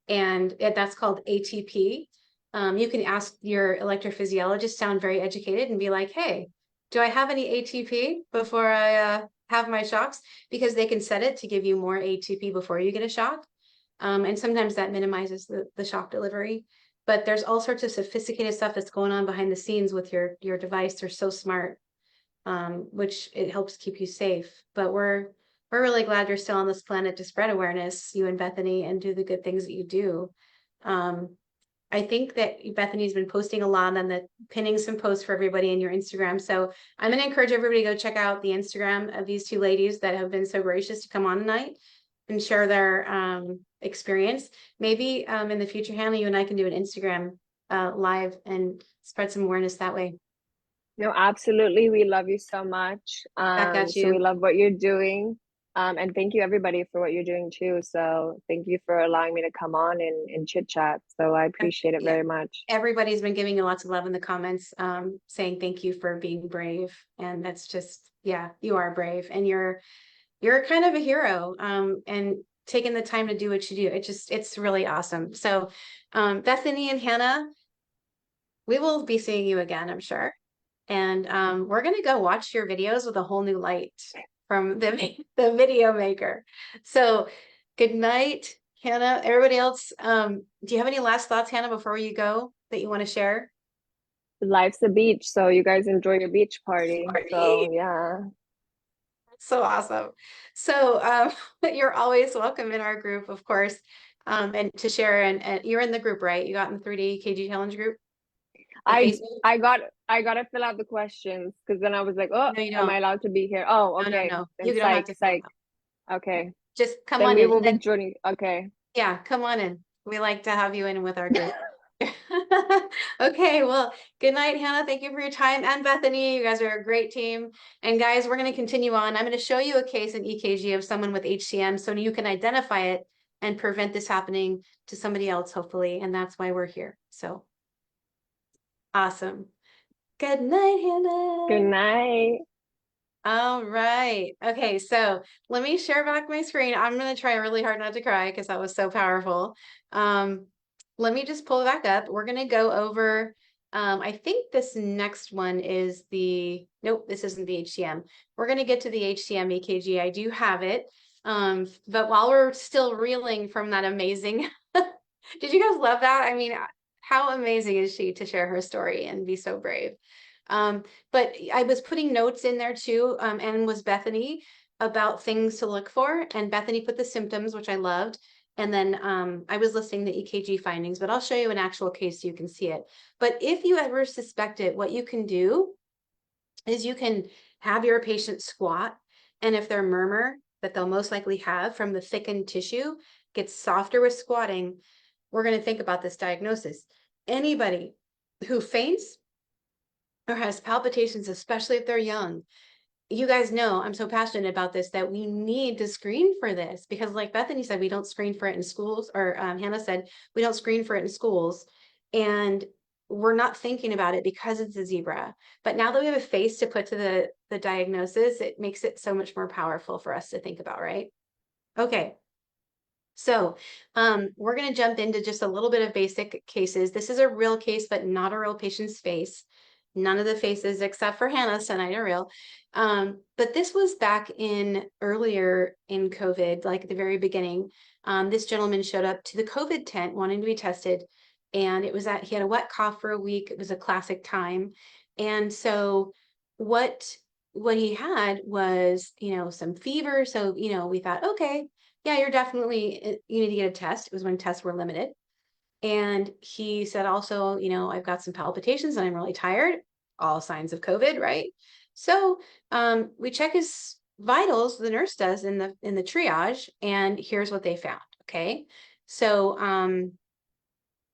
And that's called ATP. You can ask your electrophysiologist, sound very educated, and be like, hey, do I have any ATP before I have my shocks? Because they can set it to give you more ATP before you get a shock. And sometimes that minimizes the shock delivery. But there's all sorts of sophisticated stuff that's going on behind the scenes with your device. They're so smart, which it helps keep you safe. But we're really glad you're still on this planet to spread awareness, you and Bethany, and do the good things that you do. Um, I think that Bethany's been posting a lot and the pinning some posts for everybody in your Instagram. So I'm going to encourage everybody to go check out the Instagram of these two ladies that have been so gracious to come on tonight and share their experience. Maybe in the future, Hannah, you and I can do an Instagram live and spread some awareness that way. no, absolutely. We love you so much. Back at So we you. love what you're doing. And thank you everybody for what you're doing too. So thank you for allowing me to come on and chit chat. So I appreciate it Yeah. very much. Everybody's been giving you lots of love in the comments, saying thank you for being brave. And that's just, yeah, you are brave and you're kind of a hero, and taking the time to do what you do. It's really awesome. So, Bethany and Hannah, we will be seeing you again, I'm sure. And we're gonna go watch your videos with a whole new light from the video maker. So good night, Hannah. Everybody else, do you have any last thoughts, Hannah, before you go that you want to share? Life's a beach, so you guys enjoy your beach party. So Party. yeah. So awesome. So you're always welcome in our group, of course, and to share. And you're in the group, right? You got in the 3D KG challenge group, the I Facebook? I got I gotta fill out the questions because then I was like, oh, No, you am I don't. allowed to be here? Oh, No, no, okay. no. Then You don't have psych, to fill it psych. out. Okay. Just come Then on we in. will And be then, joining. Okay. yeah, come on in. We like to have you in with our group. Okay, well, good night, Hannah. Thank you for your time. And Bethany, you guys are a great team. And guys, we're going to continue on. I'm going to show you a case in EKG of someone with HCM so you can identify it and prevent this happening to somebody else, hopefully. And that's why we're here. So awesome. Good night, Good Hannah. night. All right. Okay, so let me share back my screen. I'm going to try really hard not to cry because that was so powerful. Let me just pull it back up. We're going to go over, I think this next one is nope, this isn't the HCM. We're going to get to the HCM EKG. I do have it. But while we're still reeling from that amazing, did you guys love that? I mean, how amazing is she to share her story and be so brave? But I was putting notes in there too, and was Bethany about things to look for. And Bethany put the symptoms, which I loved. And then I was listing the EKG findings, but I'll show you an actual case so you can see it. But if you ever suspect it, what you can do is you can have your patient squat. And if their murmur that they'll most likely have from the thickened tissue gets softer with squatting, we're going to think about this diagnosis. Anybody who faints or has palpitations, especially if they're young, you guys know I'm so passionate about this that we need to screen for this because, like Bethany said, we don't screen for it in schools, or Hannah said we don't screen for it in schools. And we're not thinking about it because it's a zebra. But now that we have a face to put to the diagnosis, it makes it so much more powerful for us to think about, right? Okay. So we're going to jump into just a little bit of basic cases. This is a real case, but not a real patient's face. None of the faces except for Hannah's tonight are real. But this was back in earlier in COVID, like at the very beginning. This gentleman showed up to the COVID tent wanting to be tested. And it was that he had a wet cough for a week. It was a classic time. And so what he had was, some fever. So, we thought, okay, yeah, you're definitely, you need to get a test. It was when tests were limited. And he said also, I've got some palpitations and I'm really tired. All signs of COVID, right? So we check his vitals, the nurse does in the triage, and here's what they found. Okay. So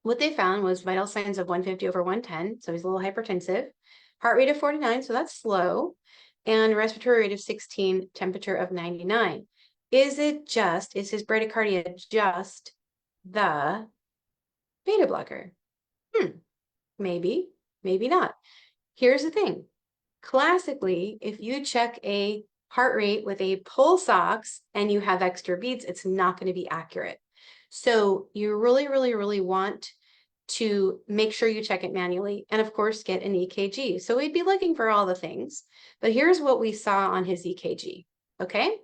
what they found was vital signs of 150 over 110. So he's a little hypertensive, heart rate of 49, so that's slow, and respiratory rate of 16, temperature of 99. Is his bradycardia just the beta blocker? Maybe, maybe not. Here's the thing. Classically, if you check a heart rate with a pulse ox and you have extra beats, it's not going to be accurate. So you really, really, really want to make sure you check it manually and of course get an EKG. So we'd be looking for all the things, but here's what we saw on his EKG. Okay.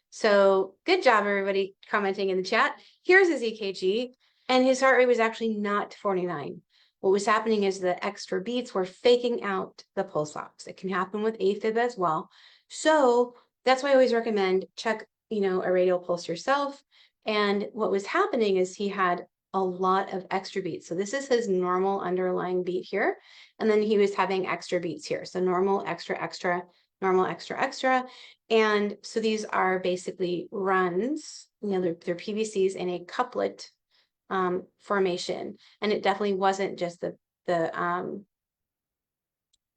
So good job, everybody commenting in the chat. Here's his EKG and his heart rate was actually not 49. What was happening is the extra beats were faking out the pulse ox. It can happen with AFib as well. So that's why I always recommend check, a radial pulse yourself. And what was happening is he had a lot of extra beats. So this is his normal underlying beat here. And then he was having extra beats here. So normal, extra, extra, normal, extra, extra. And so these are basically runs, they're PVCs in a couplet formation. And it definitely wasn't just the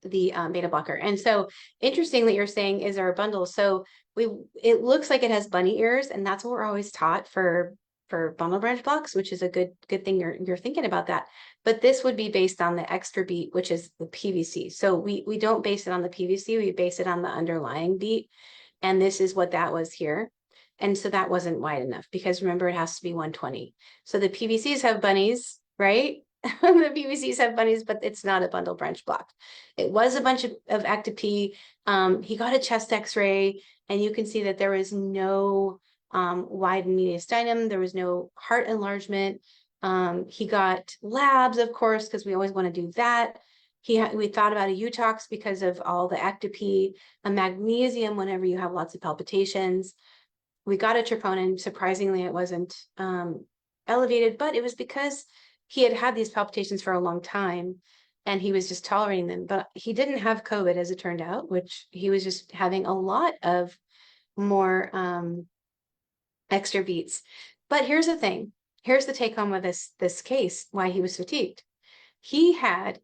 beta blocker. And so interesting that you're saying is there a bundle. So it looks like it has bunny ears, and that's what we're always taught for bundle branch blocks, which is a good thing you're thinking about that. But this would be based on the extra beat, which is the PVC. So we don't base it on the PVC, we base it on the underlying beat. And this is what that was here. And so that wasn't wide enough because remember, it has to be 120. So the PVCs have bunnies, right? The PVCs have bunnies, but it's not a bundle branch block. It was a bunch of ectopy. He got a chest x-ray and you can see that there was no wide mediastinum. There was no heart enlargement. He got labs, of course, because we always want to do that. We thought about a Eutox because of all the ectopy, a magnesium whenever you have lots of palpitations. We got a troponin. Surprisingly, it wasn't elevated, but it was because he had had these palpitations for a long time and he was just tolerating them. But he didn't have COVID, as it turned out, which he was just having a lot of more extra beats. But here's the thing. Here's the take home with this case, why he was fatigued. He had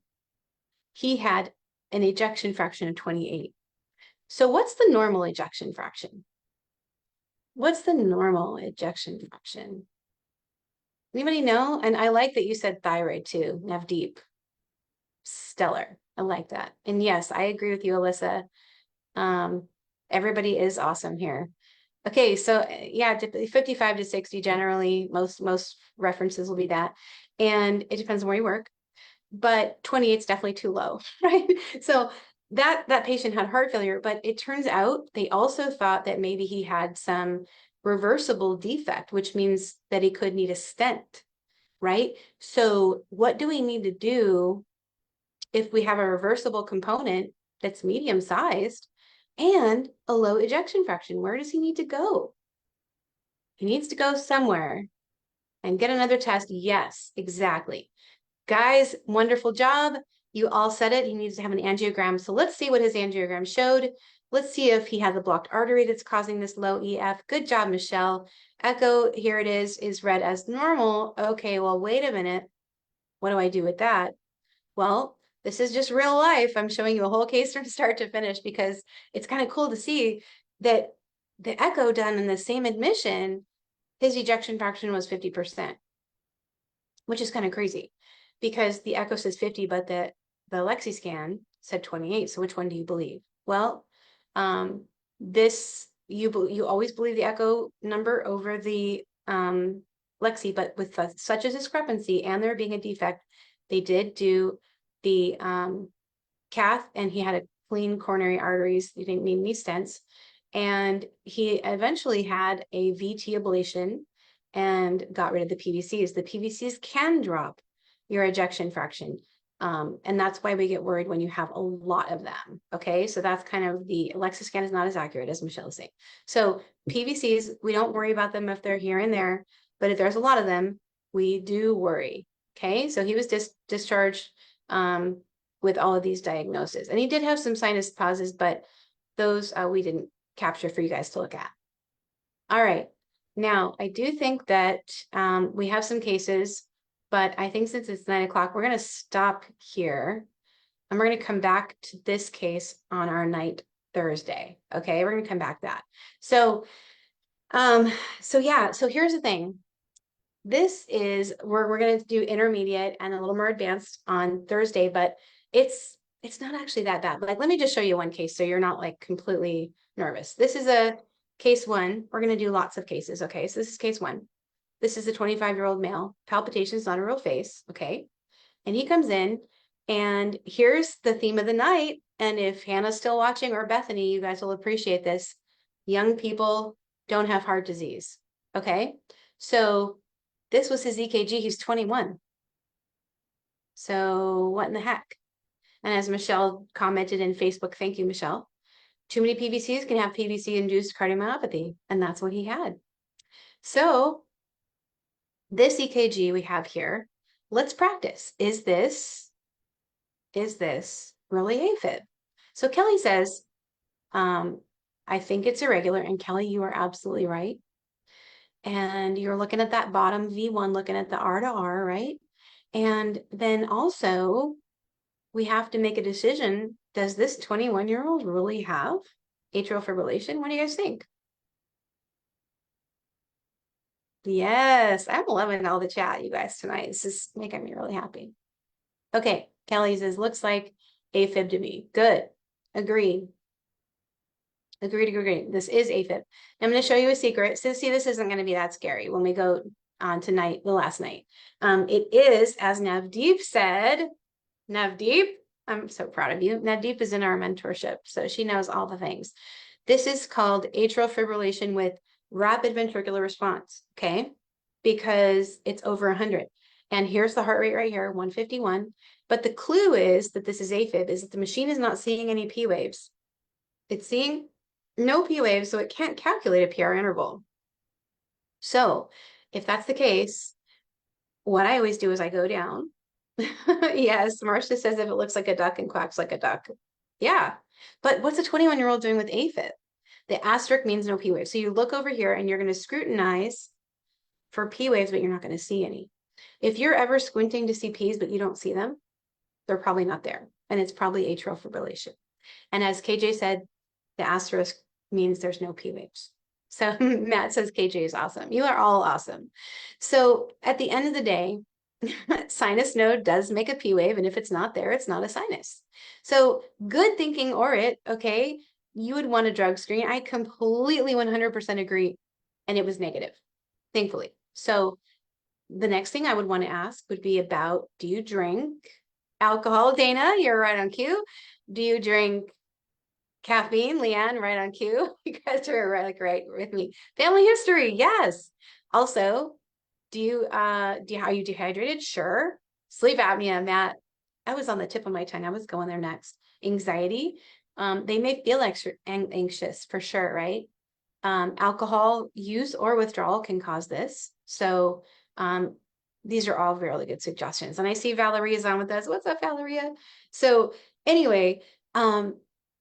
an ejection fraction of 28. So what's the normal ejection fraction? What's the normal ejection fraction? Anybody know? And I like that you said thyroid too, Navdeep. Stellar. I like that. And yes, I agree with you, Alyssa. Everybody is awesome here. Okay, so yeah, 55 to 60 generally, most references will be that. And it depends on where you work, but 28 is definitely too low, right? So that patient had heart failure, but it turns out they also thought that maybe he had some reversible defect, which means that he could need a stent, right? So what do we need to do if we have a reversible component that's medium sized and a low ejection fraction? Where does he need to go? He needs to go somewhere and get another test. Yes, exactly. Guys, wonderful job. You all said it. He needs to have an angiogram. So let's see what his angiogram showed. Let's see if he has a blocked artery that's causing this low EF. Good job, Michelle. Echo, here it is read as normal. Okay, well, wait a minute. What do I do with that? Well, this is just real life. I'm showing you a whole case from start to finish because it's kind of cool to see that the echo done in the same admission, his ejection fraction was 50%, which is kind of crazy. because the echo says 50, but the Lexi scan said 28. So which one do you believe? Well, you always believe the echo number over the Lexi, but with such a discrepancy and there being a defect, they did do the cath, and he had a clean coronary arteries. He didn't need any stents, and he eventually had a VT ablation and got rid of the PVCs. The PVCs can drop your ejection fraction. And that's why we get worried when you have a lot of them. Okay, so that's kind of the Alexa scan is not as accurate as Michelle is saying. So PVCs, we don't worry about them if they're here and there, but if there's a lot of them, we do worry. Okay, so he was discharged with all of these diagnoses, and he did have some sinus pauses, but those we didn't capture for you guys to look at. All right, now I do think that we have some cases, but I think since it's 9 o'clock, we're going to stop here and we're going to come back to this case on our night Thursday. Okay, we're going to come back to that. So, yeah, so here's the thing. This is where we're going to do intermediate and a little more advanced on Thursday, but it's not actually that bad. Like, let me just show you one case so you're not like completely nervous. This is a case one. We're going to do lots of cases. Okay, so this is case one. This is a 25-year-old male, palpitations, not a real face. Okay, and he comes in, and here's the theme of the night. And if Hannah's still watching, or Bethany, you guys will appreciate this. Young people don't have heart disease. Okay, so this was his EKG. He's 21. So what in the heck? And as Michelle commented in Facebook, thank you, Michelle, too many PVCs can have PVC-induced cardiomyopathy, and that's what he had. So this EKG we have here, let's practice. Is this really AFib? So Kelly says, I think it's irregular. And Kelly, you are absolutely right. And you're looking at that bottom V1, looking at the R to R, right? And then also we have to make a decision. Does this 21-year-old really have atrial fibrillation? What do you guys think? Yes, I'm loving all the chat, you guys, tonight. This is making me really happy. Okay, Kelly says, looks like AFib to me. Good. Agreed. Agreed. This is AFib. I'm going to show you a secret. So see, this isn't going to be that scary when we go on tonight, the last night. It is, as Navdeep said, Navdeep, I'm so proud of you. Navdeep is in our mentorship, so she knows all the things. This is called atrial fibrillation with rapid ventricular response, okay? Because it's over 100. And here's the heart rate right here, 151. But the clue is that this is AFib, is that the machine is not seeing any P waves. It's seeing no P waves, so it can't calculate a PR interval. So if that's the case, what I always do is I go down. Yes, Marcia says if it looks like a duck and quacks like a duck. Yeah, but what's a 21-year-old doing with AFib? The asterisk means no P waves. So you look over here and you're going to scrutinize for P waves, but you're not going to see any. If you're ever squinting to see P's, but you don't see them, they're probably not there. And it's probably atrial fibrillation. And as KJ said, the asterisk means there's no P waves. So Matt says KJ is awesome. You are all awesome. So at the end of the day, sinus node does make a P wave, and if it's not there, it's not a sinus. So good thinking, or okay, you would want a drug screen. I completely 100% agree, and it was negative, thankfully. So the next thing I would want to ask would be about, do you drink alcohol? Dana, you're right on cue. Do you drink caffeine? Leanne, right on cue. You guys are right with me. Family history, yes. Also, are you dehydrated? Sure. Sleep apnea, Matt. I was on the tip of my tongue. I was going there next. Anxiety. They may feel anxious for sure, right? Alcohol use or withdrawal can cause this. So these are all really good suggestions. And I see Valeria's on with us. What's up, Valeria? So anyway,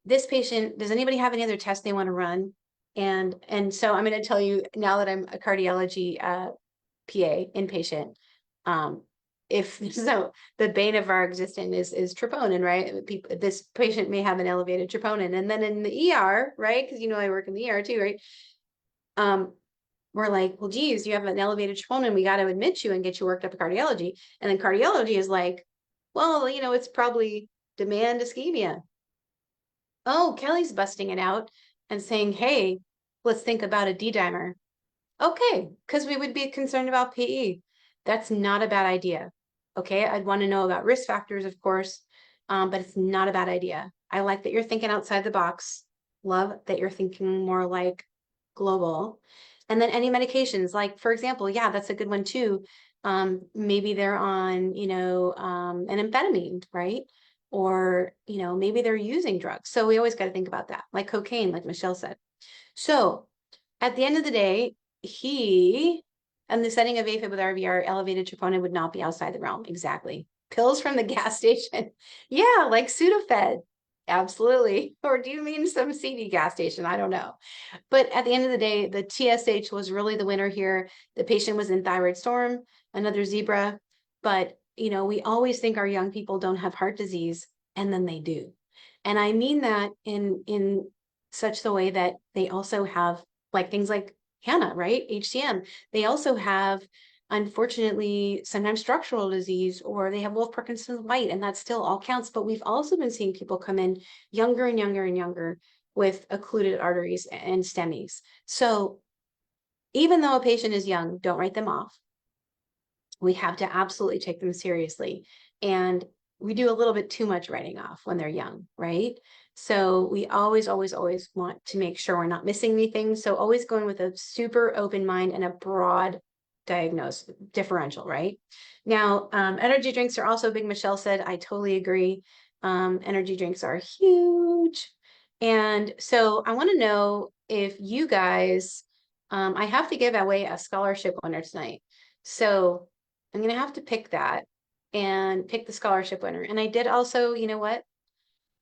this patient, does anybody have any other tests they want to run? And so I'm going to tell you now that I'm a cardiology PA inpatient. If so, the bane of our existence is troponin, right? This patient may have an elevated troponin, and then in the ER, right? Because I work in the ER too, right? we're like, well, geez, you have an elevated troponin. We got to admit you and get you worked up to cardiology. And then cardiology is like, well, it's probably demand ischemia. Oh, Kelly's busting it out and saying, hey, let's think about a D-dimer. Okay, because we would be concerned about PE. That's not a bad idea. Okay, I'd want to know about risk factors, of course, but it's not a bad idea. I like that you're thinking outside the box. Love that you're thinking more like global. And then any medications, like for example, yeah, that's a good one too. Maybe they're on, an amphetamine, right? Or, maybe they're using drugs. So we always got to think about that, like cocaine, like Michelle said. So at the end of the day, he and the setting of AFib with RVR, elevated troponin would not be outside the realm. Exactly. Pills from the gas station. Yeah, like Sudafed. Absolutely. Or do you mean some seedy gas station? I don't know. But at the end of the day, the TSH was really the winner here. The patient was in thyroid storm, another zebra. But, we always think our young people don't have heart disease, and then they do. And I mean that in such the way that they also have like things like Hannah, right? HCM. They also have, unfortunately, sometimes structural disease, or they have Wolff Parkinson's White, and that still all counts. But we've also been seeing people come in younger and younger and younger with occluded arteries and STEMIs. So even though a patient is young, don't write them off. We have to absolutely take them seriously. And we do a little bit too much writing off when they're young, right? So we always, always, always want to make sure we're not missing anything. So always going with a super open mind and a broad diagnose differential, right? Now, energy drinks are also big. Michelle said, I totally agree. Energy drinks are huge. And so I want to know if you guys, I have to give away a scholarship winner tonight. So I'm going to have to pick that and pick the scholarship winner. And I did also, you know what?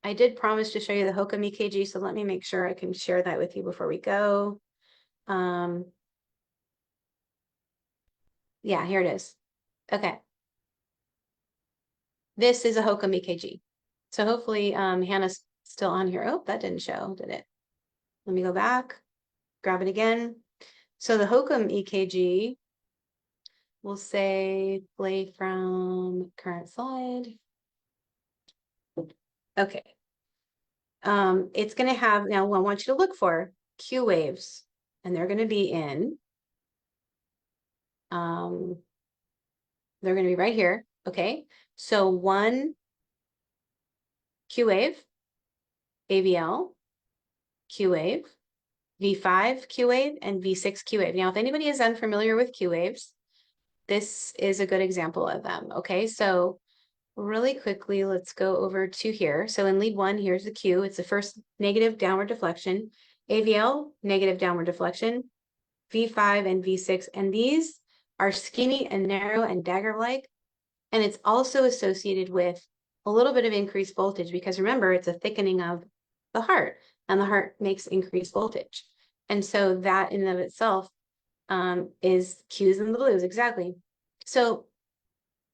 I did promise to show you the HOCM EKG, so let me make sure I can share that with you before we go. Yeah, here it is. Okay. This is a HOCM EKG. So hopefully Hannah's still on here. Oh, that didn't show, did it? Let me go back, grab it again. So the HOCM EKG, we'll say play from current slide. Okay. It's going to have, now I want you to look for Q waves, and they're going to be in, they're going to be right here. Okay. So 1 Q wave, AVL, Q wave, V5 Q wave, and V6 Q wave. Now, if anybody is unfamiliar with Q waves, this is a good example of them. Okay. So really quickly, let's go over to here. So in lead 1, here's the Q. It's the first negative downward deflection. AVL, negative downward deflection. V5 and V6, and these are skinny and narrow and dagger-like, and it's also associated with a little bit of increased voltage, because remember, it's a thickening of the heart, and the heart makes increased voltage. And so that in and of itself is Q's and the blues, exactly. So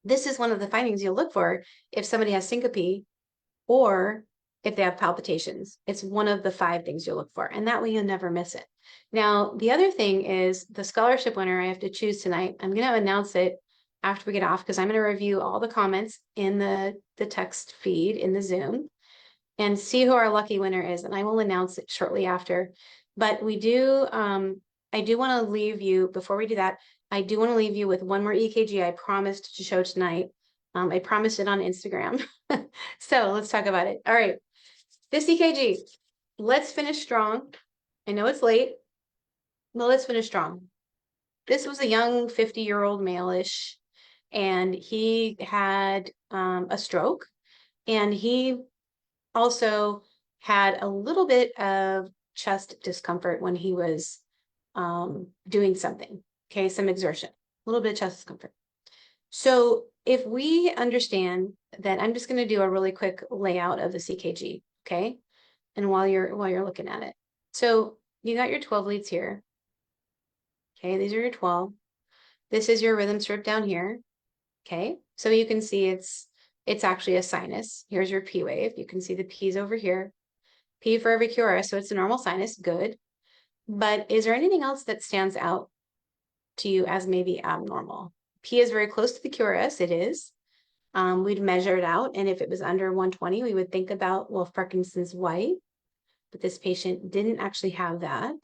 this is one of the findings you'll look for if somebody has syncope or if they have palpitations. It's one of the 5 things you'll look for, and that way you'll never miss it. Now, the other thing is the scholarship winner I have to choose tonight. I'm going to announce it after we get off, because I'm going to review all the comments in the text feed in the Zoom and see who our lucky winner is, and I will announce it shortly after. But we do, I do want to leave you, before we do that, I do want to leave you with one more EKG I promised to show tonight. I promised it on Instagram. So let's talk about it. All right. This EKG, let's finish strong. I know it's late, but let's finish strong. This was a young 50-year-old male-ish, and he had a stroke, and he also had a little bit of chest discomfort when he was doing something, okay, some exertion, a little bit of chest discomfort. So if we understand that, I'm just going to do a really quick layout of the EKG, okay? And while you're looking at it. So you got your 12 leads here. Okay, these are your 12. This is your rhythm strip down here. Okay, so you can see it's actually a sinus. Here's your P wave. You can see the P's over here. P for every QRS, so it's a normal sinus, good. But is there anything else that stands out to you as maybe abnormal. P is very close to the QRS, it is. We'd measure it out, and if it was under 120, we would think about, well, Parkinson's white, but this patient didn't actually have that.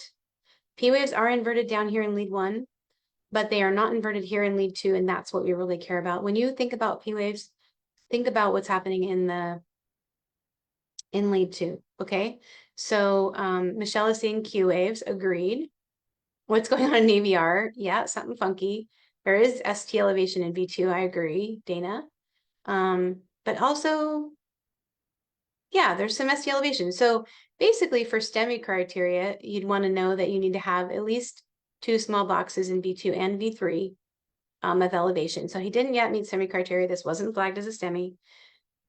P waves are inverted down here in lead 1, but they are not inverted here in lead 2, and that's what we really care about. When you think about P waves, think about what's happening in lead 2, okay? So Michelle is seeing Q waves, agreed. What's going on in AVR? Yeah, something funky. There is ST elevation in V2, I agree, Dana. But also, yeah, there's some ST elevation. So basically for STEMI criteria, you'd want to know that you need to have at least 2 small boxes in V2 and V3 of elevation. So he didn't yet meet STEMI criteria. This wasn't flagged as a STEMI.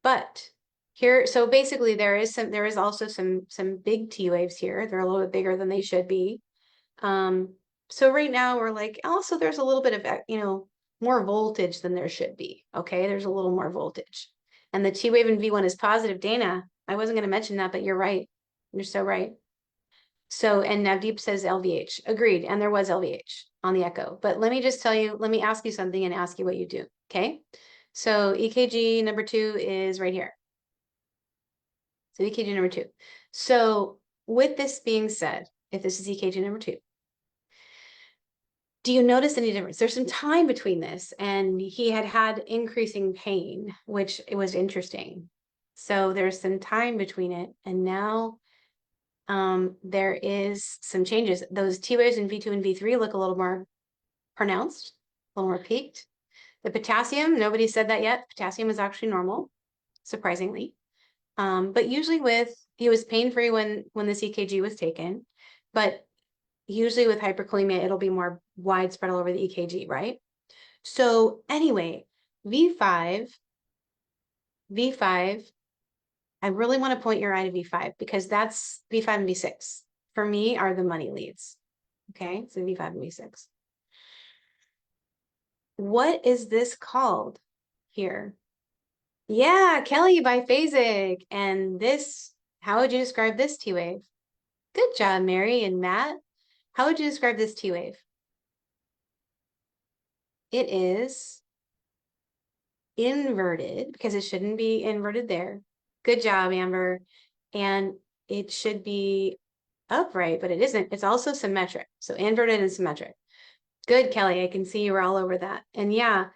But here, so basically there is also some big T waves here. They're a little bit bigger than they should be. So right now we're like, also there's a little bit of, more voltage than there should be. Okay, there's a little more voltage. And the T wave in V1 is positive. Dana, I wasn't going to mention that, but you're right. You're so right. So, and Navdeep says LVH. Agreed. And there was LVH on the echo. But let me just tell you, let me ask you something and ask you what you do. Okay. So EKG number 2 is right here. So EKG number 2. So with this being said, if this is EKG number 2, do you notice any difference? There's some time between this, and he had increasing pain, which it was interesting. So there's some time between it, and now there is some changes. Those T waves in V2 and V3 look a little more pronounced, a little more peaked. The potassium, nobody said that yet. Potassium is actually normal, surprisingly. But usually he was pain-free when this EKG was taken, but usually with hyperkalemia, it'll be more widespread all over the EKG, right? So anyway, V5, I really want to point your eye to V5 because that's V5 and V6 for me are the money leads. Okay, so V5 and V6. What is this called here? Yeah, Kelly biphasic. And this, how would you describe this T wave? Good job, Mary and Matt. How would you describe this T wave? It is inverted because it shouldn't be inverted there. Good job, Amber. And it should be upright, but it isn't. It's also symmetric. So inverted and symmetric. Good, Kelly. I can see you were all over that. And yeah,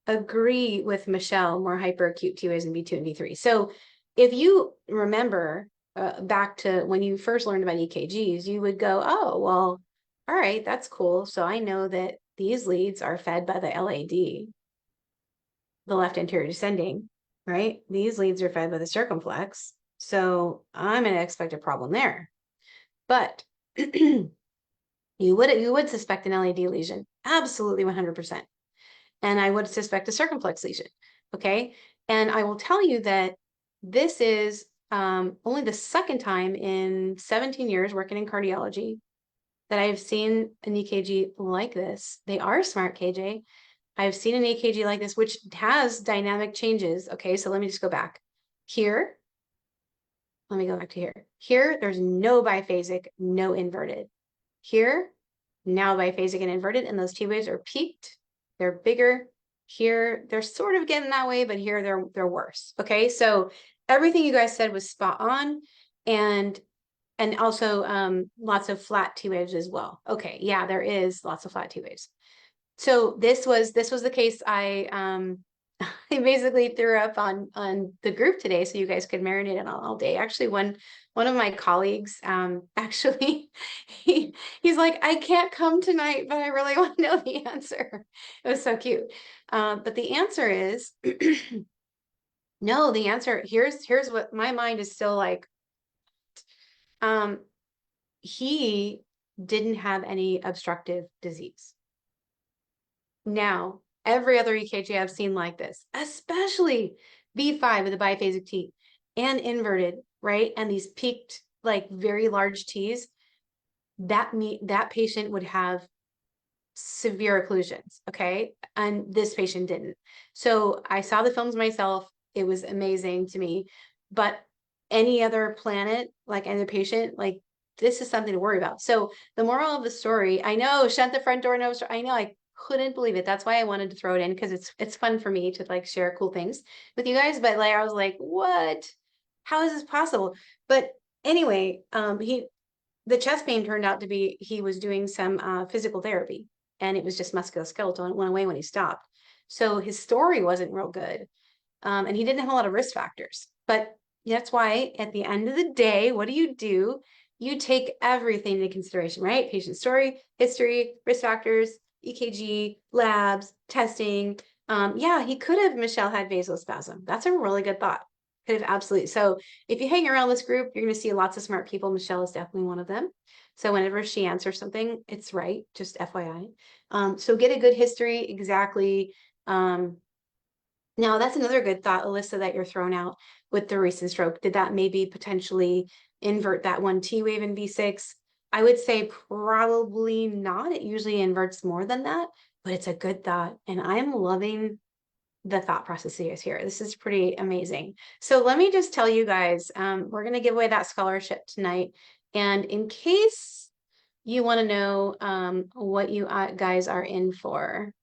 agree with Michelle, more hyperacute T waves in V2 and V3. So if you remember back to when you first learned about EKGs, you would go, oh, well, all right, that's cool. So I know that these leads are fed by the LAD, the left anterior descending, right? These leads are fed by the circumflex. So I'm going to expect a problem there. But you would suspect an LAD lesion. Absolutely 100%. And I would suspect a circumflex lesion. Okay. And I will tell you that this is only the second time in 17 years working in cardiology that I've seen an EKG like this. They are smart, KJ. I've seen an EKG like this, which has dynamic changes. Okay, so let me just go back. Here, let me go back to here. Here, there's no biphasic, no inverted. Here, now biphasic and inverted, and those T waves are peaked. They're bigger. Here, they're sort of getting that way, but here they're worse. Okay, so everything you guys said was spot on, and also lots of flat T waves as well. Okay, yeah, there is lots of flat T waves. So this was the case I I basically threw up on the group today so you guys could marinate it all day. Actually, one of my colleagues actually he's like, I can't come tonight, but I really want to know the answer. It was so cute. But the answer is no, the answer here's what my mind is still like. He didn't have any obstructive disease. Now, every other EKG I've seen like this, especially V5 with a biphasic T and inverted, right? And these peaked, like very large T's, that patient would have severe occlusions, okay? And this patient didn't. So I saw the films myself. It was amazing to me. But any other planet, like any patient, like this is something to worry about. So the moral of the story, I know, shut the front door, no, I know, couldn't believe it. That's why I wanted to throw it in, because it's fun for me to like share cool things with you guys. But like I was like, what? How is this possible? But anyway, the chest pain turned out to be he was doing some physical therapy, and it was just musculoskeletal, and it went away when he stopped. So his story wasn't real good, and he didn't have a lot of risk factors. But that's why at the end of the day, what do? You take everything into consideration, right? Patient story, history, risk factors, EKG, labs, testing. Yeah, he could have, Michelle, had vasospasm. That's a really good thought. Could have, absolutely. So if you hang around this group, you're going to see lots of smart people. Michelle is definitely one of them. So whenever she answers something, it's right, just FYI. So get a good history, exactly. Now that's another good thought, Alyssa, that you're throwing out with the recent stroke. Did that maybe potentially invert that one T wave in V6? I would say probably not. It usually inverts more than that, but it's a good thought. And I'm loving the thought processes here. This is pretty amazing. So let me just tell you guys, we're going to give away that scholarship tonight. And in case you want to know what you guys are in for,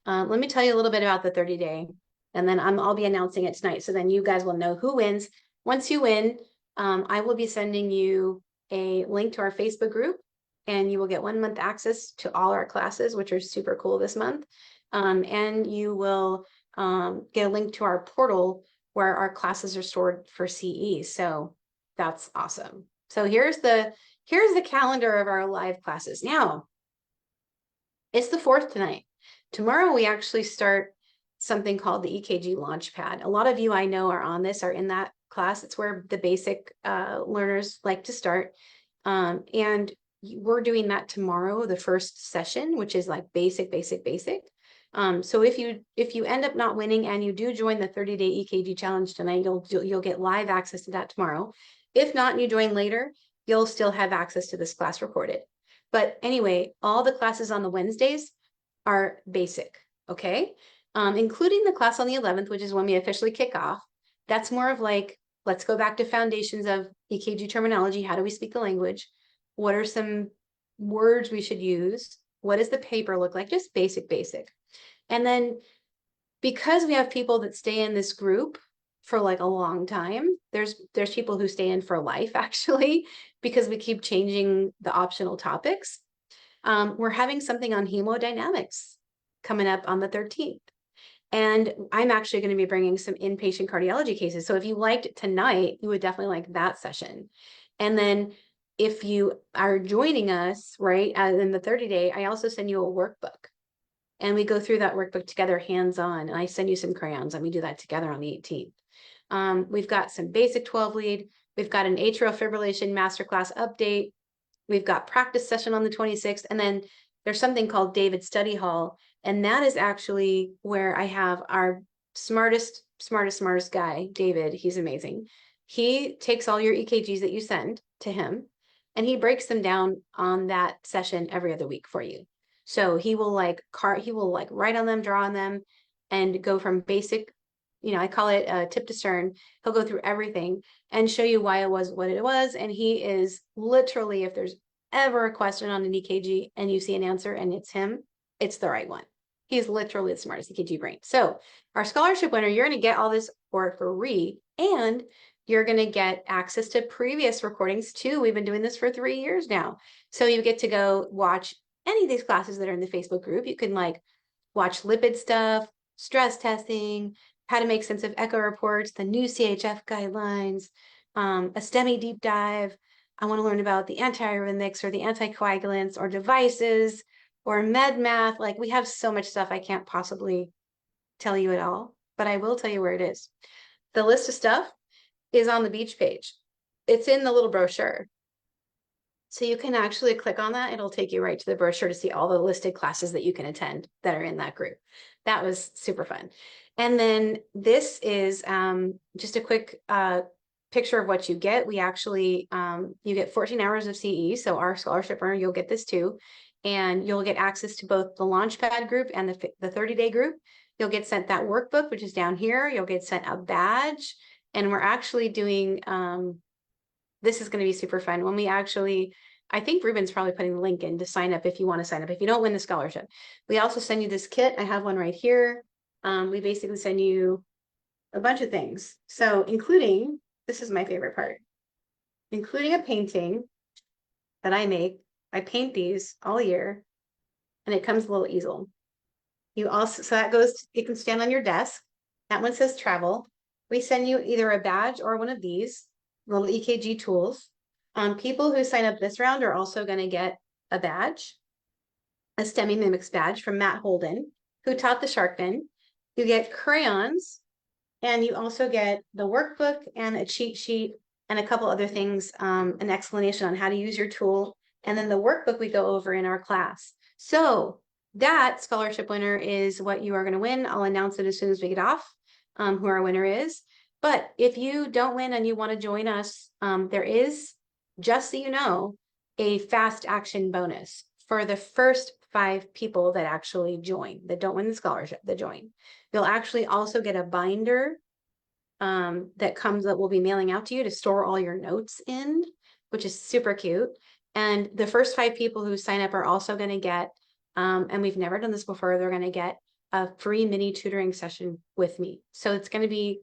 let me tell you a little bit about the 30-day, and then I'll be announcing it tonight. So then you guys will know who wins. Once you win, I will be sending you a link to our Facebook group, and you will get 1 month access to all our classes, which are super cool this month. And you will get a link to our portal where our classes are stored for CE. So that's awesome. So here's the calendar of our live classes. Now, it's the 4th tonight. Tomorrow we actually start something called the EKG Launchpad. A lot of you I know are on this, are in that class. It's where the basic learners like to start. And we're doing that tomorrow, the first session, which is like basic. So if you end up not winning and you do join the 30-day EKG challenge tonight, you'll get live access to that tomorrow. If not, and you join later, you'll still have access to this class recorded. But anyway, all the classes on the Wednesdays are basic, okay? Including the class on the 11th, which is when we officially kick off. That's more of like, let's go back to foundations of EKG terminology. How do we speak the language? What are some words we should use? What does the paper look like? Just basic. And then because we have people that stay in this group for like a long time, there's people who stay in for life actually, because we keep changing the optional topics. We're having something on hemodynamics coming up on the 13th. And I'm actually going to be bringing some inpatient cardiology cases. So if you liked tonight, you would definitely like that session. And then if you are joining us, right, in the 30-day, I also send you a workbook. And we go through that workbook together hands-on. And I send you some crayons, and we do that together on the 18th. We've got some basic 12 lead. We've got an atrial fibrillation masterclass update. We've got practice session on the 26th. And then there's something called David Study Hall. And that is actually where I have our smartest guy, David. He's amazing. He takes all your EKGs that you send to him, and he breaks them down on that session every other week for you. So he will like write on them, draw on them, and go from basic, I call it tip to stern. He'll go through everything and show you why it was what it was. And he is literally, if there's ever a question on an EKG and you see an answer and it's him, it's the right one. He's literally the smartest EKG brain. So our scholarship winner, you're going to get all this for free, and you're going to get access to previous recordings too. We've been doing this for 3 years now. So you get to go watch any of these classes that are in the Facebook group. You can like watch lipid stuff, stress testing, how to make sense of echo reports, the new CHF guidelines, a STEMI deep dive. I want to learn about the antiarrhythmics or the anticoagulants or devices or med math. Like, we have so much stuff, I can't possibly tell you it all, but I will tell you where it is. The list of stuff is on the Beach page. It's in the little brochure. So you can actually click on that. It'll take you right to the brochure to see all the listed classes that you can attend that are in that group. That was super fun. And then this is just a quick picture of what you get. We actually, you get 14 hours of CE. So our scholarship earner, you'll get this too. And you'll get access to both the Launchpad group and the 30-day group. You'll get sent that workbook, which is down here. You'll get sent a badge. And we're actually doing, this is going to be super fun when we actually I think Ruben's probably putting the link in to sign up if you want to sign up, if you don't win the scholarship. We also send you this kit. I have one right here. We basically send you a bunch of things. So including, this is my favorite part, including a painting that I make. I paint these all year, and it comes with a little easel. You also, so that goes, it can stand on your desk. That one says travel. We send you either a badge or one of these little EKG tools. People who sign up this round are also going to get a badge, a STEMI Mimics badge from Matt Holden, who taught the shark fin. You get crayons, and you also get the workbook and a cheat sheet and a couple other things, an explanation on how to use your tool. And then the workbook we go over in our class. So that scholarship winner is what you are going to win. I'll announce it as soon as we get off, who our winner is. But if you don't win and you want to join us, there is, just so you know, a fast action bonus for the first 5 people that actually join, that don't win the scholarship, that join. You'll actually also get a binder that we'll be mailing out to you to store all your notes in, which is super cute. And the first 5 people who sign up are also going to get, and we've never done this before, they're going to get a free mini tutoring session with me. So it's going to be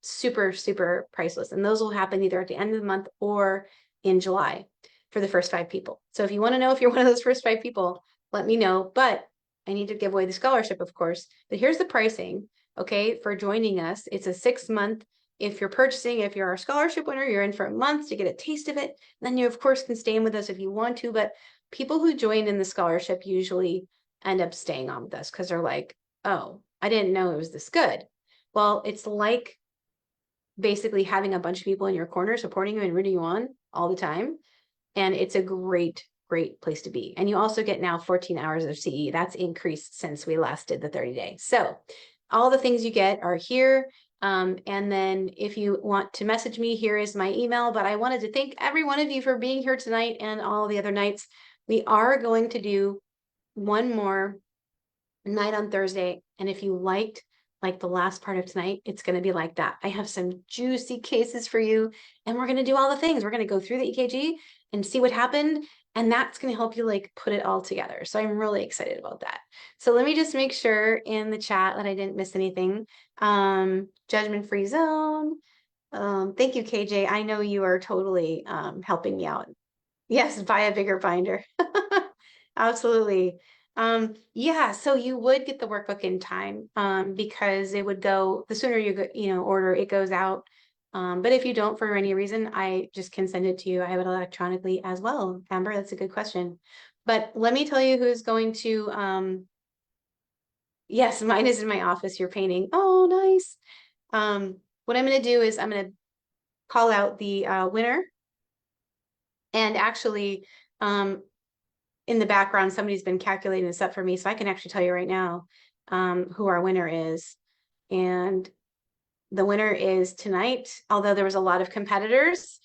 super, super priceless. And those will happen either at the end of the month or in July for the first 5 people. So if you want to know if you're one of those first 5 people, let me know. But I need to give away the scholarship, of course. But here's the pricing, okay, for joining us. It's a 6-month. If you're purchasing, if you're our scholarship winner, you're in for a month to get a taste of it. Then you, of course, can stay in with us if you want to. But people who join in the scholarship usually end up staying on with us because they're like, oh, I didn't know it was this good. Well, it's like basically having a bunch of people in your corner supporting you and rooting you on all the time. And it's a great, great place to be. And you also get now 14 hours of CE. That's increased since we last did the 30 days. So all the things you get are here. And then if you want to message me, here is my email. But I wanted to thank every one of you for being here tonight and all the other nights. We are going to do one more night on Thursday. And if you liked like the last part of tonight, it's going to be like that. I have some juicy cases for you, and we're going to do all the things. We're going to go through the EKG and see what happened. And that's going to help you like put it all together. So I'm really excited about that. So let me just make sure in the chat that I didn't miss anything. Judgment-free zone. Thank you, KJ. I know you are totally helping me out. Yes, buy a bigger binder. Absolutely. Yeah, so you would get the workbook in time because it would go, the sooner you order, it goes out. But if you don't for any reason, I just can send it to you. I have it electronically as well. Amber, that's a good question. But let me tell you who's going to, yes, mine is in my office, you're painting. Oh, nice. What I'm going to do is I'm going to call out the winner. And actually, in the background, somebody's been calculating this up for me, so I can actually tell you right now who our winner is. And the winner is tonight, although there was a lot of competitors,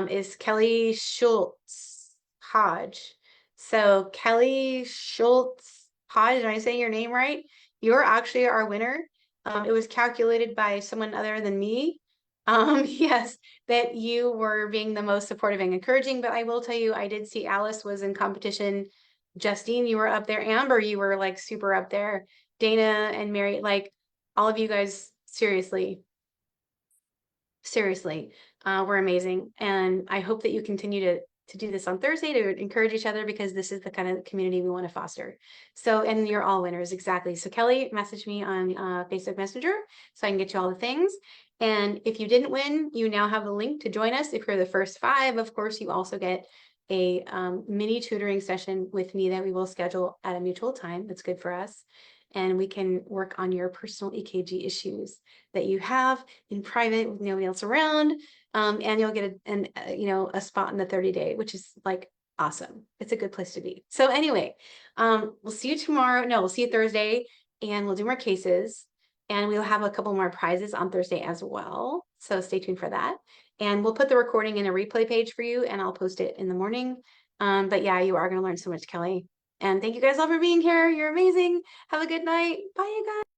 is Kelly Schultz Hodge. So Kelly Schultz Hodge, am I saying your name right? You're actually our winner. It was calculated by someone other than me. Yes, that you were being the most supportive and encouraging, but I will tell you, I did see Alice was in competition. Justine, you were up there. Amber, you were like super up there. Dana and Mary, like all of you guys, seriously, were amazing. And I hope that you continue to do this on Thursday to encourage each other, because this is the kind of community we want to foster. So, and you're all winners, exactly. So Kelly, message me on Facebook Messenger so I can get you all the things. And if you didn't win, you now have the link to join us. If you're the first 5, of course, you also get a mini tutoring session with me that we will schedule at a mutual time. That's good for us. And we can work on your personal EKG issues that you have in private with nobody else around. And you'll get a spot in the 30-day, which is like awesome. It's a good place to be. So anyway, we'll see you tomorrow. No, we'll see you Thursday, and we'll do more cases, and we'll have a couple more prizes on Thursday as well. So stay tuned for that. And we'll put the recording in a replay page for you, and I'll post it in the morning. But yeah, you are going to learn so much, Kelly. And thank you guys all for being here. You're amazing. Have a good night. Bye, you guys.